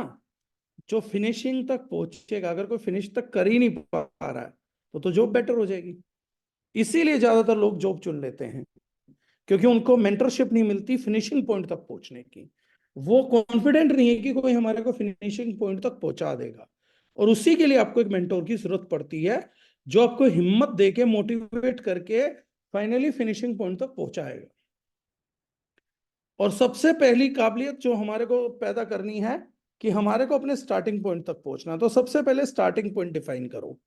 A: जो फिनिशिंग तक पहुंचेगा। अगर कोई फिनिश तक कर ही नहीं पा रहा है तो जॉब बेटर हो जाएगी। इसीलिए ज्यादातर लोग जॉब चुन लेते हैं, क्योंकि उनको मेंटरशिप नहीं मिलती फिनिशिंग पॉइंट तक पहुंचने की। वो कॉन्फिडेंट नहीं है कि कोई हमारे को फिनिशिंग पॉइंट तक पहुंचा देगा। और उसी के लिए आपको एक मेंटोर की जरूरत पड़ती है, जो आपको हिम्मत देके मोटिवेट करके फाइनली फिनिशिंग पॉइंट तक पहुंचाएगा। और सबसे पहली काबिलियत जो हमारे को पैदा करनी है कि हमारे को अपने स्टार्टिंग पॉइंट तक पहुंचना, तो सबसे पहले स्टार्टिंग पॉइंट डिफाइन करो।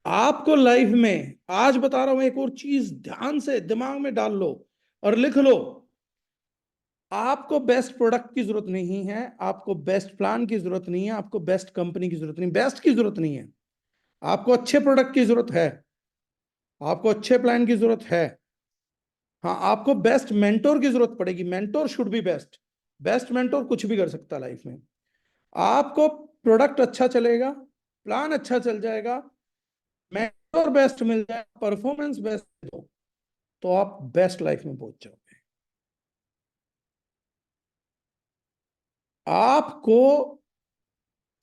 A: आपको लाइफ में आज बता रहा हूं, एक और चीज ध्यान से दिमाग में डाल लो और लिख लो। आपको बेस्ट प्रोडक्ट की जरूरत नहीं है, आपको बेस्ट प्लान की जरूरत नहीं है, आपको बेस्ट कंपनी की जरूरत नहीं, बेस्ट की जरूरत नहीं है। आपको अच्छे प्रोडक्ट की जरूरत है, आपको अच्छे प्लान की जरूरत है। हाँ, आपको बेस्ट मेंटोर की जरूरत पड़ेगी, mentor should be best. Best mentor कुछ भी कर सकता है लाइफ में। आपको प्रोडक्ट अच्छा चलेगा, प्लान अच्छा चल जाएगा, मेंटोर बेस्ट मिल जाए, परफॉर्मेंस बेस्ट दो, तो आप बेस्ट लाइफ में पहुंच जाओगे। आपको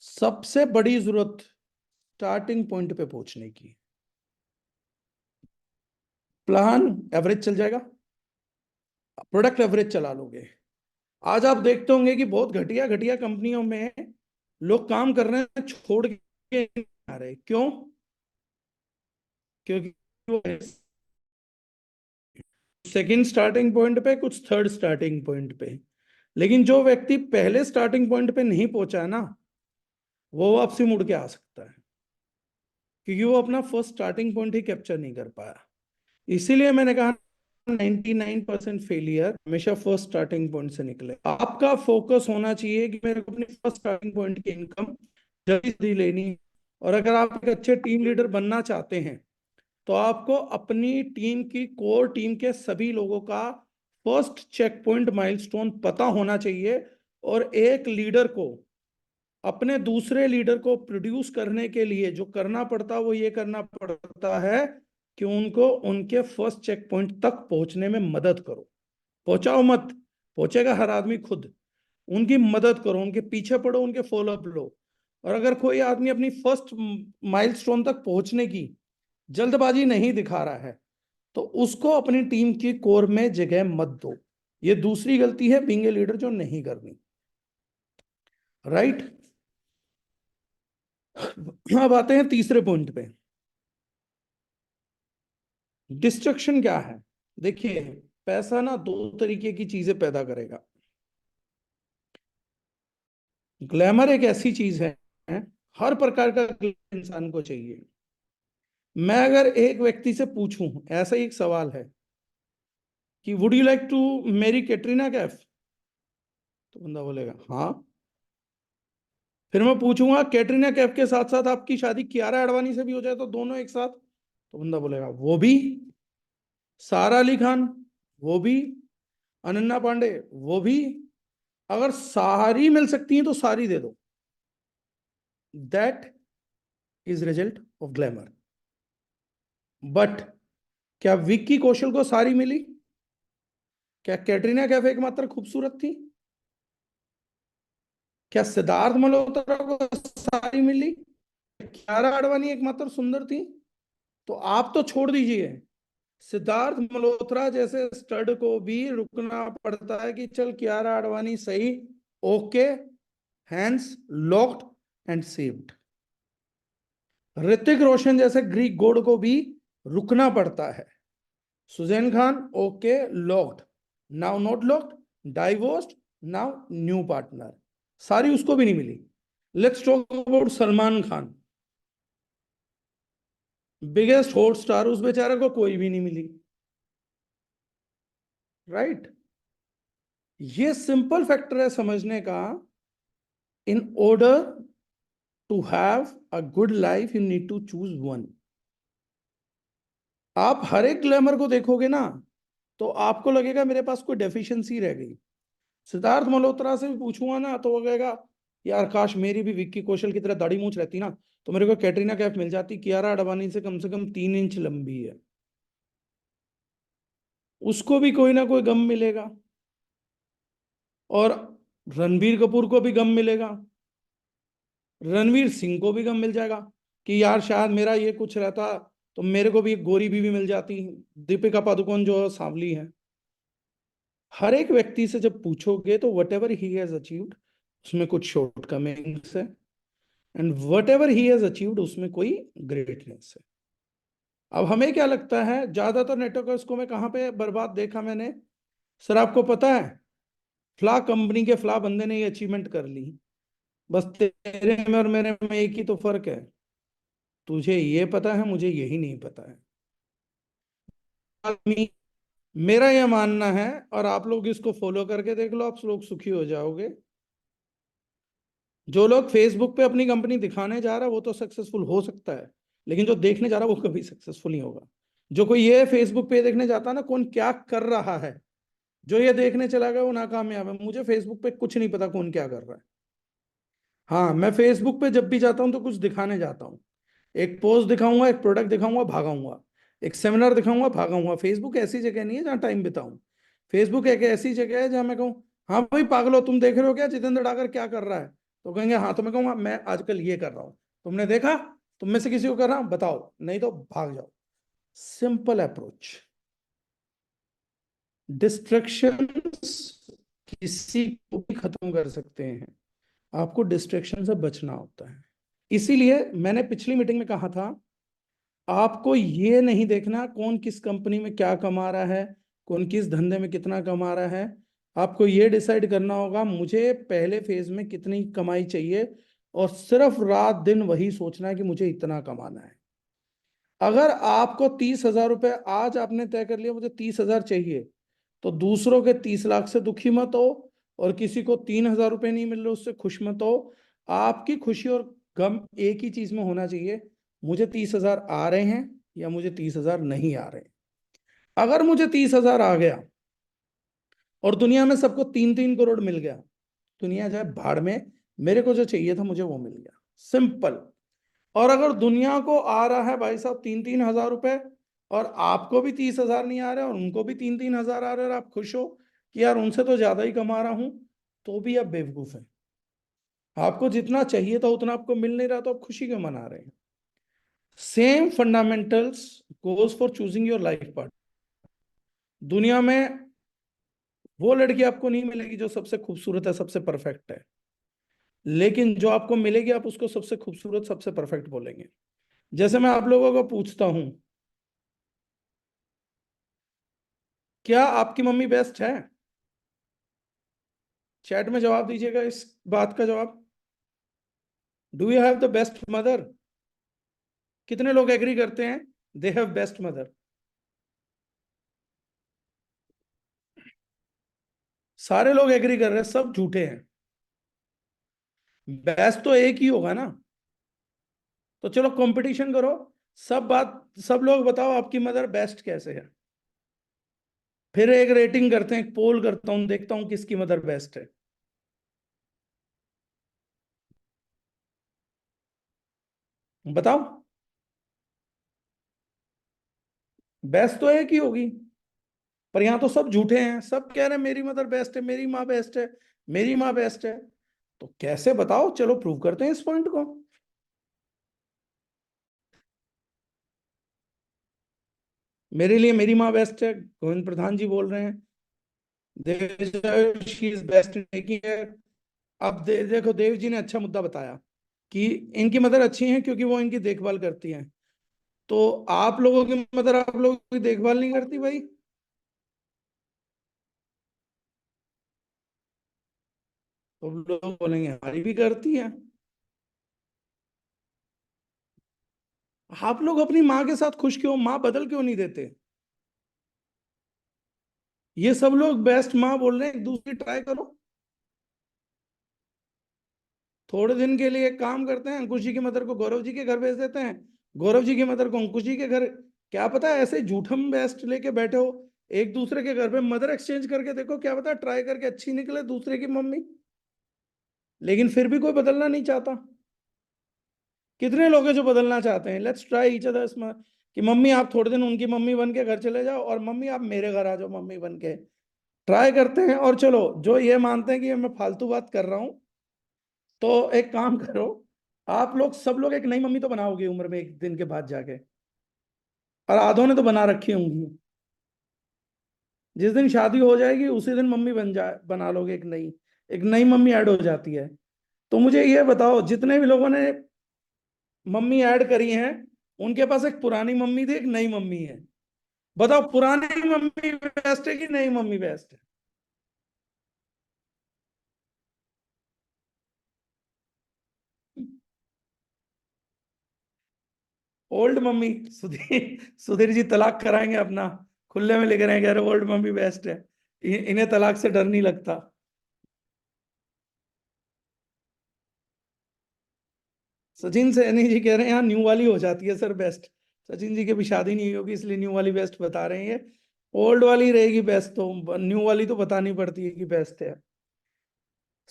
A: सबसे बड़ी जरूरत स्टार्टिंग पॉइंट पे पहुंचने की, प्लान एवरेज चल जाएगा, प्रोडक्ट एवरेज चला लोगे। आज आप देखते होंगे कि बहुत घटिया घटिया कंपनियों में लोग काम कर रहे हैं, छोड़ के नहीं आ रहे। क्यों? क्योंकि वो सेकंड स्टार्टिंग पॉइंट पे, कुछ थर्ड स्टार्टिंग पॉइंट पे। लेकिन जो व्यक्ति पहले स्टार्टिंग पॉइंट पे नहीं पहुंचा है ना, वो वापसी मुड़ के आ सकता है, क्योंकि वो अपना फर्स्ट स्टार्टिंग पॉइंट ही कैप्चर नहीं कर पाया। इसीलिए मैंने कहा 99% फेलियर हमेशा फर्स्ट स्टार्टिंग पॉइंट से निकले। आपका फोकस होना चाहिए कि मेरे को अपनी फर्स्ट स्टार्टिंग पॉइंट की इनकम जल्दी जल्दी लेनी है। और अगर आप एक अच्छे टीम लीडर बनना चाहते हैं, तो आपको अपनी टीम की कोर टीम के सभी लोगों का फर्स्ट चेक पॉइंट माइलस्टोन पता होना चाहिए। और एक लीडर को अपने दूसरे लीडर को प्रोड्यूस करने के लिए जो करना पड़ता है, वो ये करना पड़ता है कि उनको उनके फर्स्ट चेक पॉइंट तक पहुंचने में मदद करो। पहुंचाओ मत, पहुंचेगा हर आदमी खुद। उनकी मदद करो, उनके पीछे पड़ो, उनके फॉलो अप लो। और अगर कोई आदमी अपनी फर्स्ट माइलस्टोन तक पहुंचने की जल्दबाजी नहीं दिखा रहा है, तो उसको अपनी टीम की कोर में जगह मत दो। ये दूसरी गलती है बीइंग ए लीडर जो नहीं करनी। राइट। अब आते हैं तीसरे पॉइंट पे, डिस्ट्रक्शन क्या है। देखिए, पैसा ना दो तरीके की चीजें पैदा करेगा। ग्लैमर एक ऐसी चीज है, हर प्रकार का glamour इंसान को चाहिए। मैं अगर एक व्यक्ति से पूछूं, ऐसा ही एक सवाल है कि would you like to marry Katrina Kaif, तो बंदा बोलेगा हाँ। फिर मैं पूछूंगा कैटरीना कैफ के साथ साथ आपकी शादी कियारा आडवाणी से भी हो जाए, तो दोनों एक साथ, तो बंदा बोलेगा वो भी। सारा अली खान, वो भी। अनन्या पांडे, वो भी। अगर सारी मिल सकती हैं तो सारी दे दो। That is result of glamour. But क्या विक्की कौशल को सारी मिली? क्या कैटरीना कैफ एकमात्र खूबसूरत थी? क्या सिद्धार्थ मल्होत्रा को सारी मिली? कियारा आडवाणी एकमात्र सुंदर थी? तो आप तो छोड़ दीजिए, सिद्धार्थ मल्होत्रा जैसे स्टड को भी रुकना पड़ता है कि चल कियारा आडवाणी सही, okay, hands locked and saved. Hrithik Roshan जैसे ग्रीक गॉड को भी रुकना पड़ता है। Sussanne Khan, okay, locked, now not locked, divorced, now new partner. सारी उसको भी नहीं मिली। Let's talk about Salman Khan, biggest hot star, उस बेचारे को कोई भी नहीं मिली। राइट। ये सिंपल फैक्टर है समझने का। In order to have a good life you need to choose one. आप हर एक ग्लैमर को देखोगे ना, तो आपको लगेगा मेरे पास कोई डेफिशिएंसी रह गई। सिद्धार्थ मल्होत्रा से भी पूछूंगा ना, तो वो कहेगा यार काश मेरी भी विक्की कौशल की तरह दाढ़ी मूंछ रहती ना, तो मेरे को कैटरीना कैफ मिल जाती। कियारा आडवाणी से कम 3 इंच लंबी है। उसको भी कोई ना कोई गम मिलेगा। और रणबीर कपूर को भी गम मिलेगा। रणवीर सिंह को भी गम मिल जाएगा कि यार शायद मेरा ये कुछ रहता तो मेरे को भी एक गोरी बीवी मिल जाती। दीपिका पादुकोण जो सांवली है। हर एक व्यक्ति से जब पूछोगे तो what ever he has achieved, उसमें कुछ शॉर्टकमिंग्स है, and what ever he has achieved उसमें कोई ग्रेटनेस है। अब हमें क्या लगता है, ज्यादातर नेटवर्कर्स को मैं कहाँ पे बर्बाद देखा मैंने, सर आपको पता है फ्ला कंपनी के फ्ला बंदे ने ये अचीवमेंट कर ली, बस तेरे में और मेरे में एक ही तो फर्क है, तुझे ये पता है मुझे यही नहीं पता है। आदमी, मेरा यह मानना है, और आप लोग इसको फॉलो करके देख लो, आप लोग सुखी हो जाओगे। जो लोग फेसबुक पे अपनी कंपनी दिखाने जा रहा है वो तो सक्सेसफुल हो सकता है, लेकिन जो देखने जा रहा है वो कभी सक्सेसफुल नहीं होगा। जो कोई ये फेसबुक पे देखने जाता है ना कौन क्या कर रहा है, जो ये देखने चला गया वो नाकामयाब है। मुझे फेसबुक पे कुछ नहीं पता कौन क्या कर रहा है। हाँ, मैं फेसबुक पे जब भी जाता हूँ तो कुछ दिखाने जाता हूँ। एक पोस्ट दिखाऊंगा, एक प्रोडक्ट दिखाऊंगा, भागाऊंगा। एक सेमिनार दिखाऊंगा, भागाऊंगा। फेसबुक ऐसी जगह नहीं है जहाँ टाइम बिताऊं। फेसबुक एक ऐसी जगह है जहाँ मैं कहूँ, हाँ भाई पागलो, तुम देख रहे हो क्या जितेंद्र डागर क्या कर रहा है? तो कहेंगे हाँ, तो मैं कहूँगा मैं आजकल ये कर रहा हूँ। तुमने देखा? तुम में से किसी को कर रहा हूँ बताओ, नहीं तो भाग जाओ। Simple approach. डिस्ट्रैक्शंस किसी को भी खत्म कर सकते हैं। आपको डिस्ट्रैक्शन से बचना होता है। इसीलिए मैंने पिछली मीटिंग में कहा था, आपको ये नहीं देखना कौन किस कंपनी में क्या कमा रहा है, कौन किस धंधे में कितना कमा रहा है। आपको ये डिसाइड करना होगा मुझे पहले फेज में कितनी कमाई चाहिए, और सिर्फ रात दिन वही सोचना है कि मुझे इतना कमाना है। अगर आपको 30,000 रुपए आज आपने तय कर लिया मुझे 30,000 चाहिए, तो दूसरों के 30 लाख से दुखी मत हो, और किसी को 3,000 रुपए नहीं मिल रहे उससे खुश मत हो। आपकी खुशी और गम एक ही चीज में होना चाहिए, मुझे 30,000 आ रहे हैं या मुझे 30,000 नहीं आ रहे। अगर मुझे 30,000 आ गया और दुनिया में सबको 3-3 करोड़ मिल गया, दुनिया जाए भाड़ में, मेरे को जो चाहिए था मुझे वो मिल गया। सिंपल। और अगर दुनिया को आ रहा है भाई साहब 3-3 हजार रुपए, और आपको भी 30,000 नहीं आ रहे और उनको भी 3-3 हजार आ रहे, और आप खुश हो कि यार उनसे तो ज्यादा ही कमा रहा हूं, तो भी आप बेवकूफ हैं। आपको जितना चाहिए था उतना आपको मिल नहीं रहा, तो आप खुशी क्यों मना रहे हैं? Same fundamentals goes for choosing your life partner. दुनिया में वो लड़की आपको नहीं मिलेगी जो सबसे खूबसूरत है, सबसे परफेक्ट है। लेकिन जो आपको मिलेगी आप उसको सबसे खूबसूरत, सबसे परफेक्ट बोलेंगे। जैसे मैं आप लोगों को पूछता हूं, क्या आपकी मम्मी बेस्ट है? चैट में जवाब दीजिएगा इस बात का जवाब। Do you have the best mother? कितने लोग एग्री करते हैं दे हैव बेस्ट मदर? सारे लोग एग्री कर रहे हैं, सब झूठे हैं। बेस्ट तो एक ही होगा ना। तो चलो कंपटीशन करो। सब लोग बताओ आपकी मदर बेस्ट कैसे है। फिर एक रेटिंग करते हैं, एक पोल करता हूं, देखता हूं किसकी मदर बेस्ट है। बताओ। बेस्ट तो एक ही होगी। पर यहां तो सब झूठे हैं, सब कह रहे हैं मेरी मदर बेस्ट है, मेरी माँ बेस्ट है, मेरी माँ बेस्ट है। तो कैसे बताओ, चलो प्रूव करते हैं इस पॉइंट को। मेरे लिए मेरी माँ बेस्ट है, गोविंद प्रधान जी बोल रहे हैं। Dev she is best taking care. अब देखो, देव जी ने अच्छा मुद्दा बताया कि इनकी मदर अच्छी हैं क्योंकि वो इनकी देखभाल करती हैं। तो आप लोगों की मदर आप लोगों की देखभाल नहीं करती भाई? तो लोग बोलेंगे हमारी भी करती है। आप लोग अपनी माँ के साथ खुश क्यों, माँ बदल क्यों नहीं देते? ये सब लोग बेस्ट माँ बोल रहे हैं, एक दूसरी ट्राई करो। थोड़े दिन के लिए एक काम करते हैं, अंकुश जी की मदर को गौरव जी के घर भेज देते हैं, गौरव जी की मदर को अंकुश जी के घर। क्या पता है ऐसे झूठम बेस्ट लेके बैठे हो, एक दूसरे के घर पे मदर एक्सचेंज करके देखो, क्या पता ट्राई करके अच्छी निकले दूसरे की मम्मी। लेकिन फिर भी कोई बदलना नहीं चाहता। कितने लोग हैं जो बदलना चाहते हैं? Let's try each others. कि मम्मी आप थोड़े दिन उनकी मम्मी बन के घर चले जाओ, और मम्मी आप मेरे घर आ जाओ मम्मी बन के। ट्राई करते हैं। और चलो, जो ये मानते हैं कि मैं फालतू बात कर रहा हूं, तो एक काम करो, आप लोग सब लोग एक नई मम्मी तो बनाओगे उम्र में एक दिन के बाद जाके। और आधों ने तो बना रखी होंगी। जिस दिन शादी हो जाएगी उसी दिन मम्मी बना लोगे एक नई मम्मी ऐड हो जाती है। तो मुझे ये बताओ, जितने भी लोगों ने मम्मी ऐड करी हैं, उनके पास एक पुरानी मम्मी थी, एक नई मम्मी है। बताओ पुरानी मम्मी बेस्ट है कि नई मम्मी बेस्ट है? Old mummy. सुधीर जी तलाक कराएंगे अपना, खुले में लिख रहे हैं, कह रहे ओल्ड मम्मी बेस्ट है। इन्हें तलाक से डर नहीं लगता। सचिन सैनी जी कह रहे हैं यहाँ न्यू वाली हो जाती है सर बेस्ट। सचिन जी की भी शादी नहीं होगी इसलिए न्यू वाली बेस्ट बता रहे हैं ये। ओल्ड वाली रहेगी बेस्ट, तो न्यू वाली तो बतानी पड़ती है कि बेस्ट है।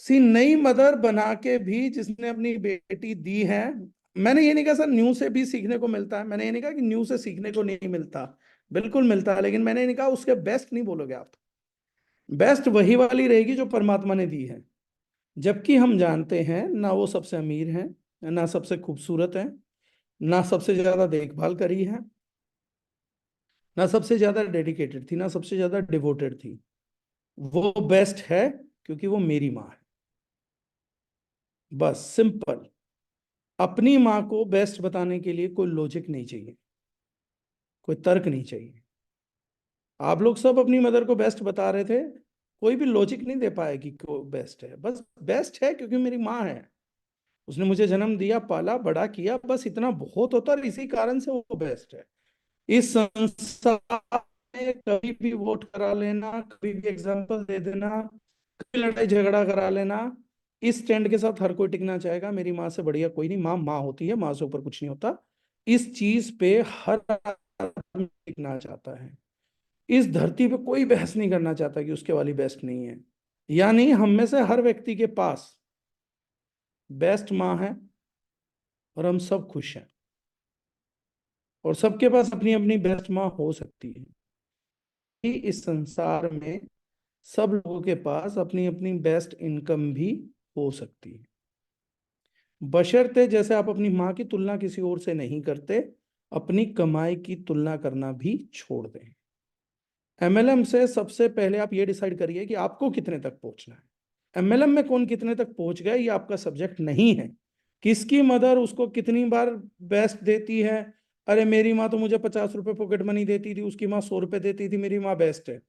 A: सी नई मदर बना के भी जिसने अपनी बेटी दी है, मैंने ये नहीं कहा सर न्यू से भी सीखने को मिलता है, मैंने ये नहीं कहा कि न्यू से सीखने को नहीं मिलता, बिल्कुल मिलता है, लेकिन मैंने ये नहीं कहा उसके बेस्ट नहीं बोलोगे आप। बेस्ट वही वाली रहेगी जो परमात्मा ने दी है। जबकि हम जानते हैं ना वो सबसे अमीर है, ना सबसे खूबसूरत है, ना सबसे ज्यादा देखभाल करी है, ना सबसे ज्यादा डेडिकेटेड थी, ना सबसे ज्यादा डिवोटेड थी। वो बेस्ट है क्योंकि वो मेरी माँ है। बस सिंपल। अपनी माँ को बेस्ट बताने के लिए कोई लॉजिक नहीं चाहिए, कोई तर्क नहीं चाहिए। आप लोग सब अपनी मदर को बेस्ट बता रहे थे, कोई भी लॉजिक नहीं दे पाया कि को बेस्ट है, बस बेस्ट है क्योंकि मेरी माँ है। उसने मुझे जन्म दिया, पाला, बड़ा किया, बस इतना बहुत होता, और इसी कारण से वो बेस्ट है। इस संसार में कभी भी वोट करा लेना, कभी भी एग्जाम्पल दे देना, कभी लड़ाई झगड़ा करा लेना, इस स्टैंड के साथ हर कोई टिकना चाहेगा मेरी माँ से बढ़िया कोई नहीं, माँ माँ होती है, माँ से ऊपर कुछ नहीं होता। इस चीज पे हर आदमी टिकना चाहता है। इस धरती पे कोई बहस नहीं करना चाहता कि उसके वाली बेस्ट नहीं है। यानी हम में से हर व्यक्ति के पास बेस्ट माँ है, और हम सब खुश हैं, और सबके पास अपनी अपनी बेस्ट माँ हो सकती है। कि इस संसार में सब लोगों के पास अपनी अपनी बेस्ट इनकम भी हो सकती है, बशर्ते जैसे आप अपनी माँ की तुलना किसी और से नहीं करते, अपनी कमाई की तुलना करना भी छोड़ दें। एमएलएम से सबसे पहले आप ये डिसाइड करिए कि आपको कितने तक पहुंचना है। एमएलएम में कौन कितने तक पहुंच गया ये आपका सब्जेक्ट नहीं है। किसकी मदर उसको कितनी बार बेस्ट देती है, अरे मेरी माँ तो मुझे 50 रुपए पॉकेट मनी देती थी, उसकी माँ 100 रुपए देती थी, मेरी माँ बेस्ट है।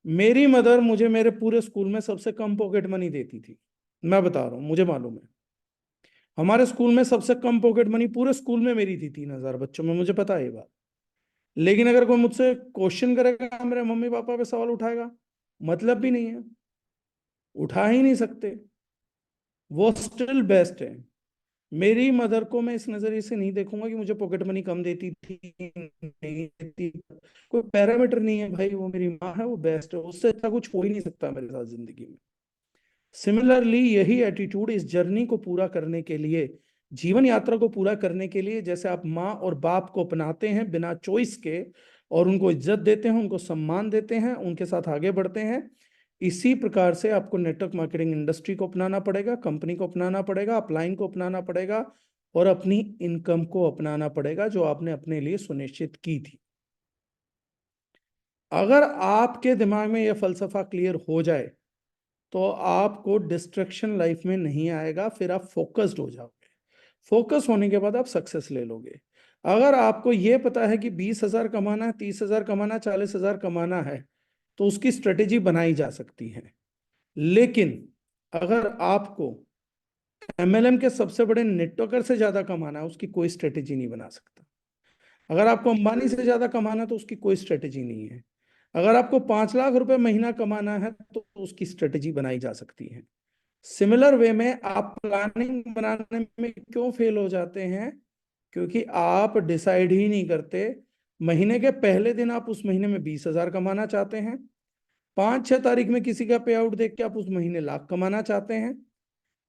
A: मेरी मदर मुझे मेरे पूरे स्कूल में सबसे कम पॉकेट मनी देती थी, मैं बता रहा हूँ, मुझे मालूम है। हमारे स्कूल में सबसे कम पॉकेट मनी पूरे स्कूल में मेरी थी, 3,000 बच्चों में, मुझे पता है ये बात। लेकिन अगर कोई मुझसे क्वेश्चन करेगा, मेरे मम्मी पापा पे सवाल उठाएगा, मतलब भी नहीं है, उठा ही नहीं सकते, वो स्टिल बेस्ट है। मेरी मदर को मैं इस नजरिए से नहीं देखूंगा कि मुझे पॉकेट मनी कम देती थी, नहीं देती, कोई पैरामीटर नहीं है भाई, वो मेरी माँ है, वो बेस्ट है, उससे अच्छा कुछ हो ही नहीं सकता मेरे साथ जिंदगी में। सिमिलरली यही एटीट्यूड इस जर्नी को पूरा करने के लिए, जीवन यात्रा को पूरा करने के लिए, जैसे आप माँ और बाप को अपनाते हैं बिना चॉइस के, और उनको इज्जत देते हैं, उनको सम्मान देते हैं, उनके साथ आगे बढ़ते हैं, इसी प्रकार से आपको नेटवर्क मार्केटिंग इंडस्ट्री को अपनाना पड़ेगा, कंपनी को अपनाना पड़ेगा, अपलाइन को अपनाना पड़ेगा, और अपनी इनकम को अपनाना पड़ेगा जो आपने अपने लिए सुनिश्चित की थी। अगर आपके दिमाग में यह फलसफा क्लियर हो जाए तो आपको डिस्ट्रक्शन लाइफ में नहीं आएगा, फिर आप फोकस्ड हो जाओगे। फोकस होने के बाद आप सक्सेस ले लोगे। अगर आपको यह पता है कि 20,000 कमाना है, 30,000 कमाना, 40,000 कमाना है, तो उसकी स्ट्रेटेजी बनाई जा सकती है। लेकिन अगर आपको एमएलएम के सबसे बड़े नेटवर्कर से ज्यादा कमाना है, उसकी कोई स्ट्रेटेजी नहीं बना सकता। अगर आपको अंबानी से ज्यादा कमाना है तो उसकी कोई स्ट्रेटेजी नहीं है। अगर आपको 5 लाख रुपए महीना कमाना है तो उसकी स्ट्रेटेजी बनाई जा सकती है। सिमिलर वे में आप प्लानिंग बनाने में क्यों फेल हो जाते हैं? क्योंकि आप डिसाइड ही नहीं करते। महीने के पहले दिन आप उस महीने में 20,000 कमाना चाहते हैं, 5-6 तारीख में किसी का पे आउट देख के आप उस महीने लाख कमाना चाहते हैं,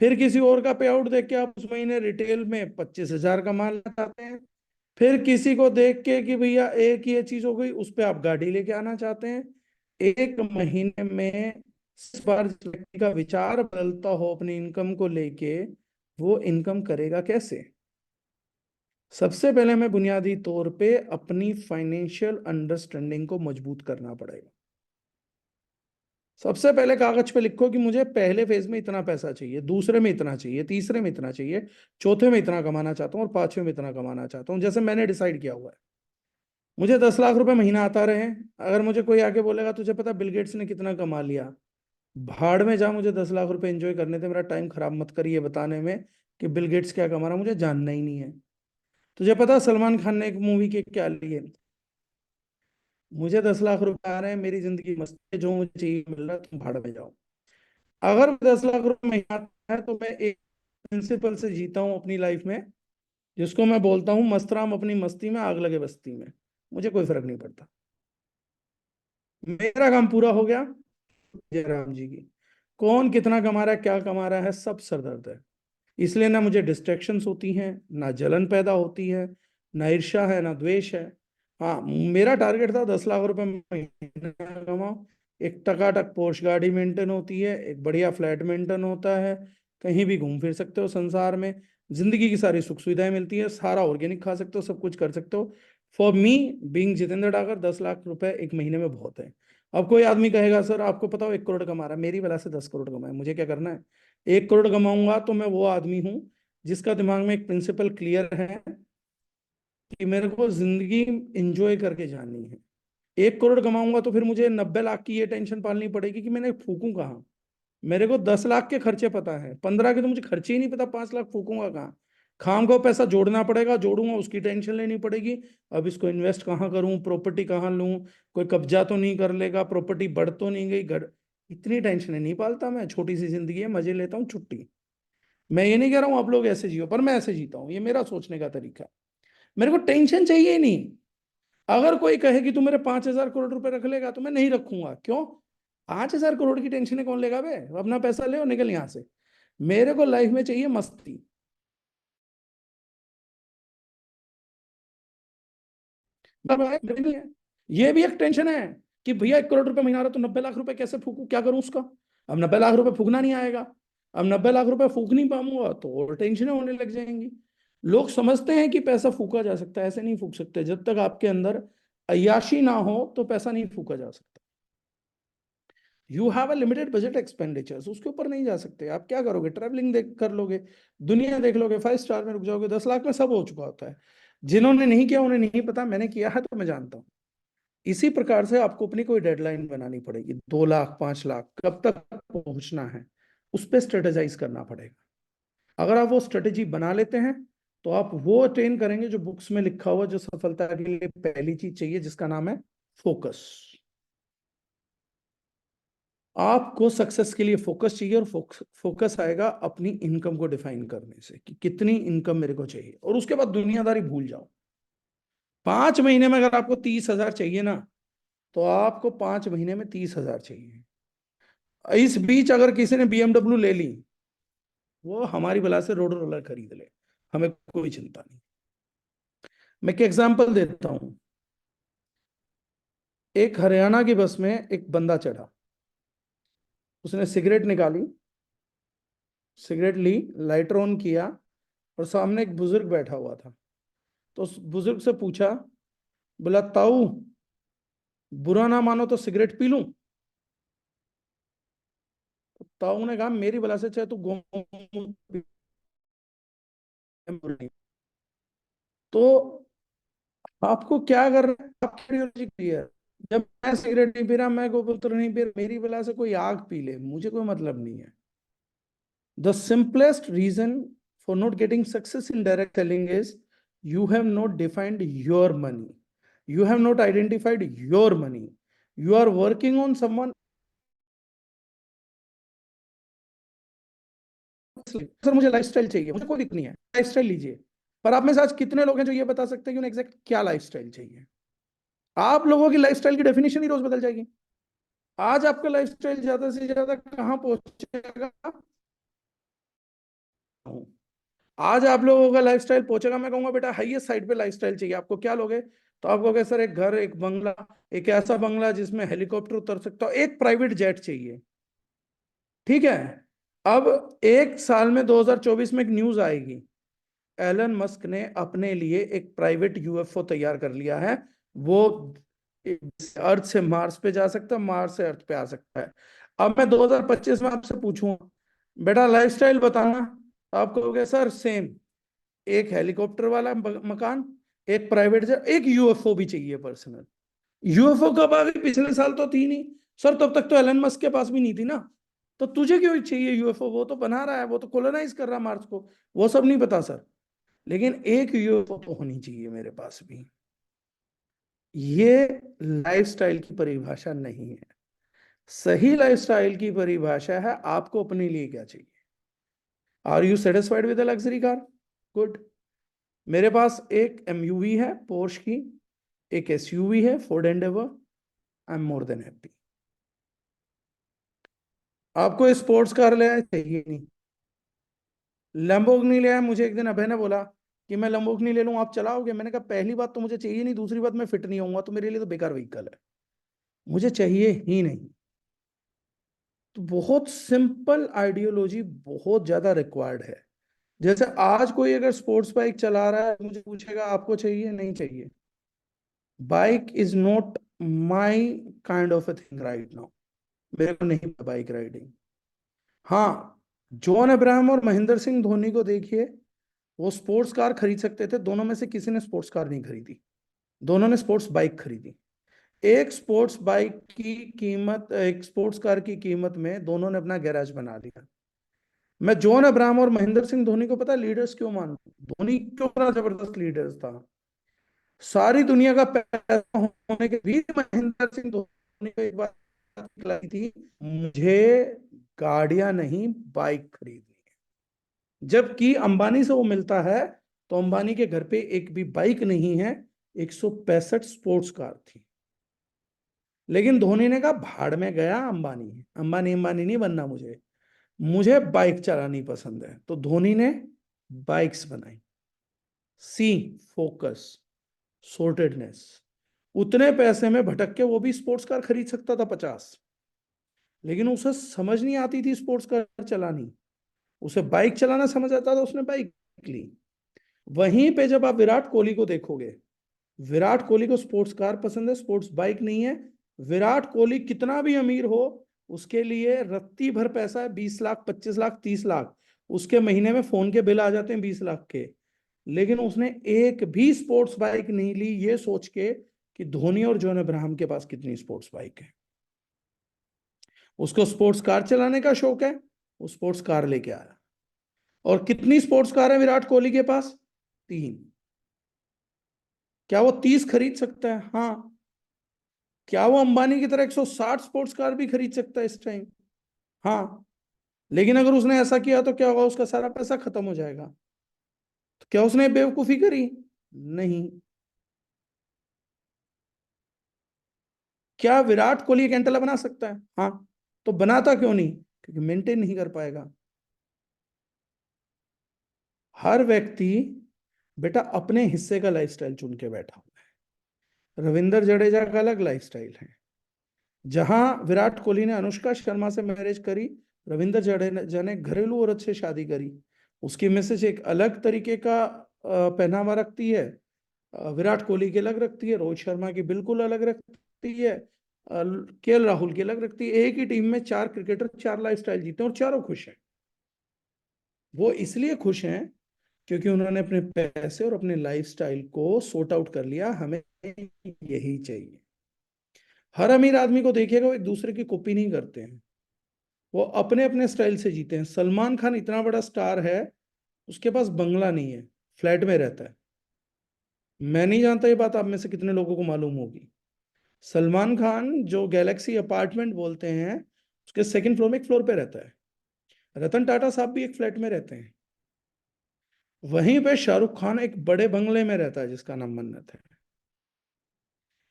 A: फिर किसी और का पे आउट देख के आप उस महीने रिटेल में 25,000 कमाना चाहते हैं, फिर किसी को देख के कि भैया एक ये चीज हो गई, उस पर आप गाड़ी लेके आना चाहते हैं। एक महीने में इस बार जिस व्यक्ति का विचार बदलता हो अपनी इनकम को लेके, वो इनकम करेगा कैसे? सबसे पहले हमें बुनियादी तौर पे अपनी फाइनेंशियल अंडरस्टैंडिंग को मजबूत करना पड़ेगा। सबसे पहले कागज पे लिखो कि मुझे पहले फेज में इतना पैसा चाहिए, दूसरे में इतना चाहिए, तीसरे में इतना चाहिए, चौथे में इतना कमाना चाहता हूँ, और पांचवें में इतना कमाना चाहता हूँ, जैसे मैंने डिसाइड किया हुआ है। मुझे 10 लाख रुपए महीना आता रहे। अगर मुझे कोई आके बोलेगा तुझे पता बिल गेट्स ने कितना कमा लिया, भाड़ में जा, मुझे 10 लाख रुपए एंजॉय करने थे, मेरा टाइम खराब मत करिए बताने में कि बिल गेट्स क्या कमा रहा, मुझे जानना ही नहीं है। तुझे पता सलमान खान ने एक मूवी के क्या लिए, मुझे 10 लाख रुपए आ रहे हैं, मेरी जिंदगी मस्त है, जो मुझे चाहिए मिल रहा है, तुम भाड़ में जाओ। अगर 10 लाख रुपए महीना आता है तो मैं एक प्रिंसिपल से जीता हूँ अपनी लाइफ में, जिसको मैं बोलता हूँ मस्त राम अपनी मस्ती में, आग लगे बस्ती में, मुझे कोई फर्क नहीं पड़ता। मेरा काम पूरा हो गया। जय राम जी की। कौन कितना कमा रहा है, क्या कमा रहा है, सब सरदर्द है। इसलिए ना मुझे डिस्ट्रैक्शंस होती हैं, ना जलन पैदा होती है, ना ईर्ष्या है, ना द्वेष है। हाँ, मेरा टारगेट था 10 लाख रुपए महीना कमाओ। एक टकाटक पोर्श गाड़ी मेंटेन होती है, एक बढ़िया फ्लैट मेंटेन होता है, कहीं भी घूम फिर सकते हो संसार में, जिंदगी की सारी सुख सुविधाएं मिलती है, सारा ऑर्गेनिक खा सकते हो, सब कुछ कर सकते हो। For me being Jitendra Dagar, 10 lakh रुपए एक महीने में बहुत है। अब कोई आदमी कहेगा सर आपको पता हो 1 करोड़ कमा रहा है, मेरी वजह से 10 करोड़ कमाए, मुझे क्या करना है? 1 करोड़ कमाऊंगा तो मैं वो आदमी हूं जिसका दिमाग में एक प्रिंसिपल क्लियर है कि मेरे को जिंदगी इंजॉय करके जानी है। 1 करोड़ कमाऊंगा तो फिर मुझे 90 लाख की ये टेंशन पालनी पड़ेगी कि मैंने फूकूं कहाँ। मेरे को 10 लाख के खर्चे पता है, 15 के तो मुझे खर्चे ही नहीं पता, 5 लाख फूकूंगा कहाँ। खाम को पैसा जोड़ना पड़ेगा, जोड़ूंगा उसकी टेंशन लेनी पड़ेगी। अब इसको इन्वेस्ट कहाँ करूं, प्रॉपर्टी कहाँ लूं, कोई कब्जा तो नहीं कर लेगा, प्रॉपर्टी बढ़ तो नहीं गई, घर। इतनी टेंशन नहीं पालता मैं, छोटी सी जिंदगी है, मजे लेता हूँ, छुट्टी। मैं ये नहीं कह रहा हूँ आप लोग ऐसे जियो, पर मैं ऐसे जीता हूँ, ये मेरा सोचने का तरीका है। मेरे को टेंशन चाहिए ही नहीं। अगर कोई कहे कि तू मेरे 5,000 करोड़ रुपए रख लेगा, तो मैं नहीं रखूंगा। क्यों? 5,000 करोड़ की टेंशन है, कौन लेगा बे? अपना पैसा ले और निकल यहां से। मेरे को लाइफ में चाहिए मस्ती। मेरे नहीं है। ये भी एक टेंशन है कि भैया 1 करोड़ रुपए महीना आ रहा तो 90 लाख रुपए कैसे फूकू, क्या करूं उसका। अब 90 लाख रुपए फूकना नहीं आएगा। अब 90 लाख रुपए फूक नहीं पाऊंगा तो और टेंशनें होने लग जाएंगी। लोग समझते हैं कि पैसा फूका जा सकता है, ऐसे नहीं फूक सकते। जब तक आपके अंदर अय्याशी ना हो तो पैसा नहीं फूका जा सकता। You have a limited budget expenditures, उसके ऊपर नहीं जा सकते। आप क्या करोगे? ट्रैवलिंग देख कर लोगे, दुनिया देख लोगे, 5 स्टार में रुक जाओगे। 10 लाख में सब हो चुका होता है। जिन्होंने नहीं किया उन्हें नहीं पता, मैंने किया है तो मैं जानता हूँ। इसी प्रकार से आपको अपनी कोई डेडलाइन बनानी पड़ेगी। 2 लाख, 5 लाख कब तक पहुंचना है, उस पर स्ट्रेटेजाइज करना पड़ेगा। अगर आप वो स्ट्रेटेजी बना लेते हैं तो आप वो अटेन करेंगे जो बुक्स में लिखा हुआ, जो सफलता के लिए पहली चीज चाहिए, जिसका नाम है फोकस। आपको सक्सेस के लिए फोकस चाहिए, और फोकस आएगा अपनी इनकम को डिफाइन करने से कि कितनी इनकम मेरे को चाहिए, और उसके बाद दुनियादारी भूल जाओ। 5 महीने में अगर आपको 30,000 चाहिए ना, तो आपको 5 महीने में 30,000 चाहिए। इस बीच अगर किसी ने BMW ले ली, वो हमारी बला से रोड रोलर खरीद ले, हमें कोई चिंता नहीं। मैं एक एग्जांपल देता हूं। एक हरियाणा की बस में एक बंदा चढ़ा, उसने सिगरेट निकाली, सिगरेट ली, लाइटर ऑन किया, और सामने एक बुजुर्ग बैठा हुआ था। तो उस बुजुर्ग से पूछा, बोला ताऊ, बुरा ना मानो तो सिगरेट पी लूं? तो ताऊ ने कहा मेरी बला से चाहे तू गौ तो आपको क्या करना है, आपकी आइडियोलॉजी क्लियर। जब मैं सिगरेट नहीं पी रहा, मैं गोमूत्र नहीं पी रहा, मेरी बला से कोई आग पी ले, मुझे कोई मतलब नहीं है। The simplest reason for not getting success in direct selling is you have not defined your money, you have not identified your money, you are working on someone। Sir मुझे लाइफस्टाइल चाहिए, मुझे कोई दिक्कत नहीं है, लाइफस्टाइल लीजिए। पर आप में से आज कितने लोग हैं जो ये बता सकते हैं कि उन्हें एग्जैक्ट क्या लाइफस्टाइल चाहिए? आप लोगों की लाइफस्टाइल की डेफिनेशन ही रोज बदल जाएगी। आज आपका लाइफस्टाइल ज्यादा से ज्यादा कहां पहुंचेगा? आज आप लोगों का लाइफस्टाइल पहुंचेगा, मैं कहूंगा बेटा हाईएस्ट साइड पे लाइफस्टाइल चाहिए आपको, क्या लोगे? तो आप कहोगे सर एक घर, एक बंगला, एक ऐसा बंगला जिसमें हेलीकॉप्टर उतर सकता हो, एक प्राइवेट जेट चाहिए। ठीक है। अब एक साल में 2024 में एक न्यूज आएगी, एलन मस्क ने अपने लिए एक प्राइवेट UFO तैयार कर लिया है। वो अर्थ से मार्स पे जा सकता है, मार्स से अर्थ पे आ सकता है। अब मैं 2025 में आपसे पूछूं, बेटा लाइफस्टाइल बताना, तो आप कहोगे सर सेम, एक हेलीकॉप्टर वाला मकान, एक प्राइवेट जेट, एक UFO भी चाहिए पर्सनल। UFO कब आ गई? पिछले साल तो थी नहीं। सर तब तक तो एलन मस्क के पास भी नहीं थी ना। तो तुझे क्यों चाहिए UFO? वो तो बना रहा है, वो तो कोलोनाइज कर रहा है मार्स को। वो सब नहीं पता सर, लेकिन एक UFO तो होनी चाहिए मेरे पास भी। ये लाइफस्टाइल की परिभाषा नहीं है। सही लाइफस्टाइल की परिभाषा है आपको अपने लिए क्या चाहिए। Are you satisfied with luxury car? Good. मेरे पास एक MUV है पोर्श की, एक SUV है Ford Endeavour, I am more than happy. आपको स्पोर्ट्स कार ले आए चाहिए नहीं। लैम्बोर्गिनी ले आए, मुझे एक दिन अभय ने बोला कि मैं लैम्बोर्गिनी ले लूं, आप चलाओगे? मैंने कहा पहली बात तो मुझे चाहिए नहीं, दूसरी बात मैं फिट नहीं होऊंगा, तो मेरे लिए तो बेकार व्हीकल है, मुझे चाहिए ही नहीं। तो बहुत सिंपल आइडियोलॉजी बहुत ज्यादा रिक्वायर्ड है। जैसे आज कोई अगर स्पोर्ट्स बाइक चला रहा है, मुझे पूछेगा आपको चाहिए नहीं चाहिए, bike is not my kind of a thing right now. मेरे को नहीं बाइक राइडिंग। हाँ, जॉन अब्राहम और महेंद्र सिंह धोनी को देखिए, वो स्पोर्ट्स कार खरीद सकते थे, दोनों में से किसी ने स्पोर्ट्स कार नहीं खरीदी, दोनों ने स्पोर्ट्स बाइक खरीदी। एक स्पोर्ट्स बाइक की कीमत, एक स्पोर्ट्स कार की कीमत में दोनों ने अपना गैराज बना लिया। मैं जॉन अब्राहम और महेंद्र सिंह धोनी को पता लीडर्स क्यों मानता हूं? धोनी क्यों बड़ा जबरदस्त लीडर्स था। सारी दुनिया का पैसा होने के भी महेंद्र सिंह धोनी को एक बात लाई थी, मुझे गाड़ियां नहीं बाइक खरीदनी है। जबकि अंबानी से वो मिलता है तो अंबानी के घर पे एक भी बाइक नहीं है, 165 स्पोर्ट्स कार थी। लेकिन धोनी ने कहा भाड़ में गया अंबानी, अंबानी अंबानी नहीं बनना मुझे, मुझे बाइक चलानी पसंद है। तो धोनी ने बाइक्स बनाई। C focus, सॉर्टेडनेस। उतने पैसे में भटक के वो भी स्पोर्ट्स कार खरीद सकता था 50, लेकिन उसे समझ नहीं आती थी स्पोर्ट्स कार चलानी, उसे बाइक चलाना समझ आता था, उसने बाइक ली। वहीं पे जब आप विराट कोहली को देखोगे, विराट कोहली को स्पोर्ट्स कार पसंद है, स्पोर्ट्स बाइक नहीं है। विराट कोहली कितना भी अमीर हो, उसके लिए रत्ती भर पैसा है, 20 लाख 25 लाख 30 लाख, उसके महीने में फोन के बिल आ जाते हैं 20 लाख के। लेकिन उसने एक भी स्पोर्ट्स बाइक नहीं ली ये सोच के कि धोनी और जॉन अब्राहम के पास कितनी स्पोर्ट्स बाइक है। उसको स्पोर्ट्स कार चलाने का शौक है, वो स्पोर्ट्स कार लेके आया। और कितनी स्पोर्ट्स कार है विराट कोहली के पास? 3। क्या वो 30 खरीद सकता है? हाँ। क्या वो अंबानी की तरह 160 स्पोर्ट्स कार भी खरीद सकता है इस टाइम? हाँ। लेकिन अगर उसने ऐसा किया तो क्या होगा? उसका सारा पैसा खत्म हो जाएगा। तो क्या उसने बेवकूफी करी? नहीं। क्या विराट कोहली एक एंटेला बना सकता है? हाँ। तो बनाता क्यों नहीं? क्योंकि मेंटेन नहीं कर पाएगा। हर व्यक्ति बेटा अपने हिस्से का लाइफस्टाइल चुन के बैठा हुआ है। रविंद्र जडेजा का अलग लाइफस्टाइल है। जहां विराट कोहली ने अनुष्का शर्मा से मैरिज करी, रविंद्र जडेजा ने घरेलू औरत से शादी करी। उसकी मैसेज एक अलग तरीके का पहनावा रखती है, विराट कोहली की अलग रखती है, रोहित शर्मा की बिल्कुल अलग रखती है, केएल राहुल की अलग रखती है। एक ही टीम में 4 क्रिकेटर 4 लाइफस्टाइल जीते हैं और चारों खुश हैं। वो इसलिए खुश हैं क्योंकि उन्होंने अपने पैसे और अपने लाइफस्टाइल को सॉर्ट आउट कर लिया, हमें यही चाहिए। हर अमीर आदमी को देखिएगा, वो एक दूसरे की कॉपी नहीं करते हैं, वो अपने अपने स्टाइल से जीते हैं। सलमान खान इतना बड़ा स्टार है, उसके पास बंगला नहीं है, फ्लैट में रहता है। मैं नहीं जानता ये बात आप में से कितने लोगों को मालूम होगी। सलमान खान जो गैलेक्सी अपार्टमेंट बोलते हैं, उसके सेकंड फ्लोर में एक फ्लोर पे रहता है। रतन टाटा साहब भी एक फ्लैट में रहते हैं। वहीं पे शाहरुख खान एक बड़े बंगले में रहता है जिसका नाम मन्नत है।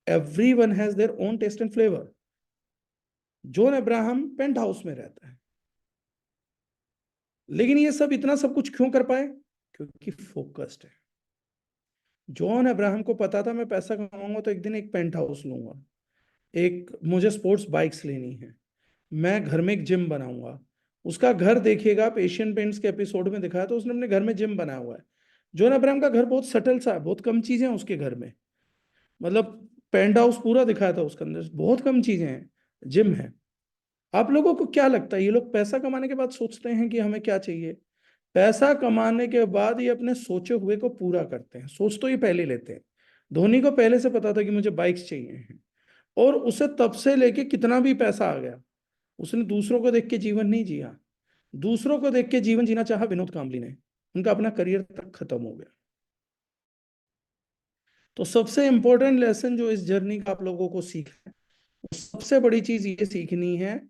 A: Everyone has their own taste and flavour. John Abraham penthouse में रहता है। लेकिन ये सब इतना सब कुछ क्यों कर पाए? क्योंकि फोकस्ड है। जॉन अब्राहम को पता था मैं पैसा कमाऊंगा तो एक दिन एक पेंट हाउस लूंगा, एक मुझे स्पोर्ट्स बाइक्स लेनी है, मैं घर में एक जिम बनाऊंगा। उसका घर देखिएगा, आप एशियन पेंट्स के एपिसोड में दिखाया तो उसने अपने घर में जिम बनाया हुआ है। जॉन अब्राहम का घर बहुत सटल सा है, बहुत कम चीजें हैं उसके घर में। मतलब पेंट हाउस पूरा दिखाया था, उसके अंदर बहुत कम चीजें हैं, जिम है। आप लोगों को क्या लगता है ये लोग पैसा कमाने के बाद सोचते हैं कि हमें क्या चाहिए? पैसा कमाने के बाद ये अपने सोचे हुए को पूरा करते हैं, सोच तो ये पहले लेते हैं। धोनी को पहले से पता था कि मुझे बाइक्स चाहिए हैं, और उसे तब से लेके कितना भी पैसा आ गया, उसने दूसरों को देख के जीवन नहीं जिया। दूसरों को देख के जीवन जीना चाहा विनोद कांबली ने, उनका अपना करियर तक खत्म हो गया। तो सबसे इंपॉर्टेंट लेसन जो इस जर्नी का आप लोगों को सीखना है, सबसे बड़ी चीज ये सीखनी है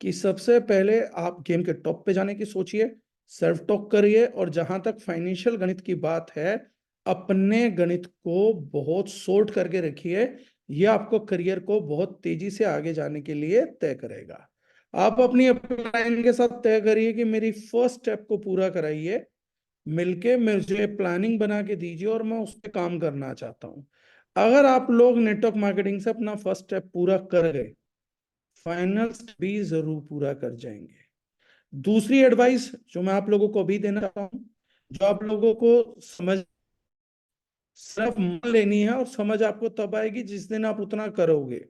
A: कि सबसे पहले आप गेम के टॉप पे जाने की सोचिए, सेल्फ टॉक करिए, और जहां तक फाइनेंशियल गणित की बात है, अपने गणित को बहुत सोर्ट करके रखिए ये आपको करियर को बहुत तेजी से आगे जाने के लिए तय करेगा। आप अपनी प्लान के साथ तय करिए कि मेरी फर्स्ट स्टेप को पूरा कराइए, मिलके मुझे प्लानिंग बना के दीजिए और मैं उस पर काम करना चाहता हूं। अगर आप लोग नेटवर्क मार्केटिंग से अपना फर्स्ट स्टेप पूरा कर गए, फाइनल भी जरूर पूरा कर जाएंगे। दूसरी एडवाइस जो मैं आप लोगों को अभी देना चाहता हूं, जो आप लोगों को समझ सिर्फ मान लेनी है, और समझ आपको तब आएगी जिस दिन आप उतना करोगे।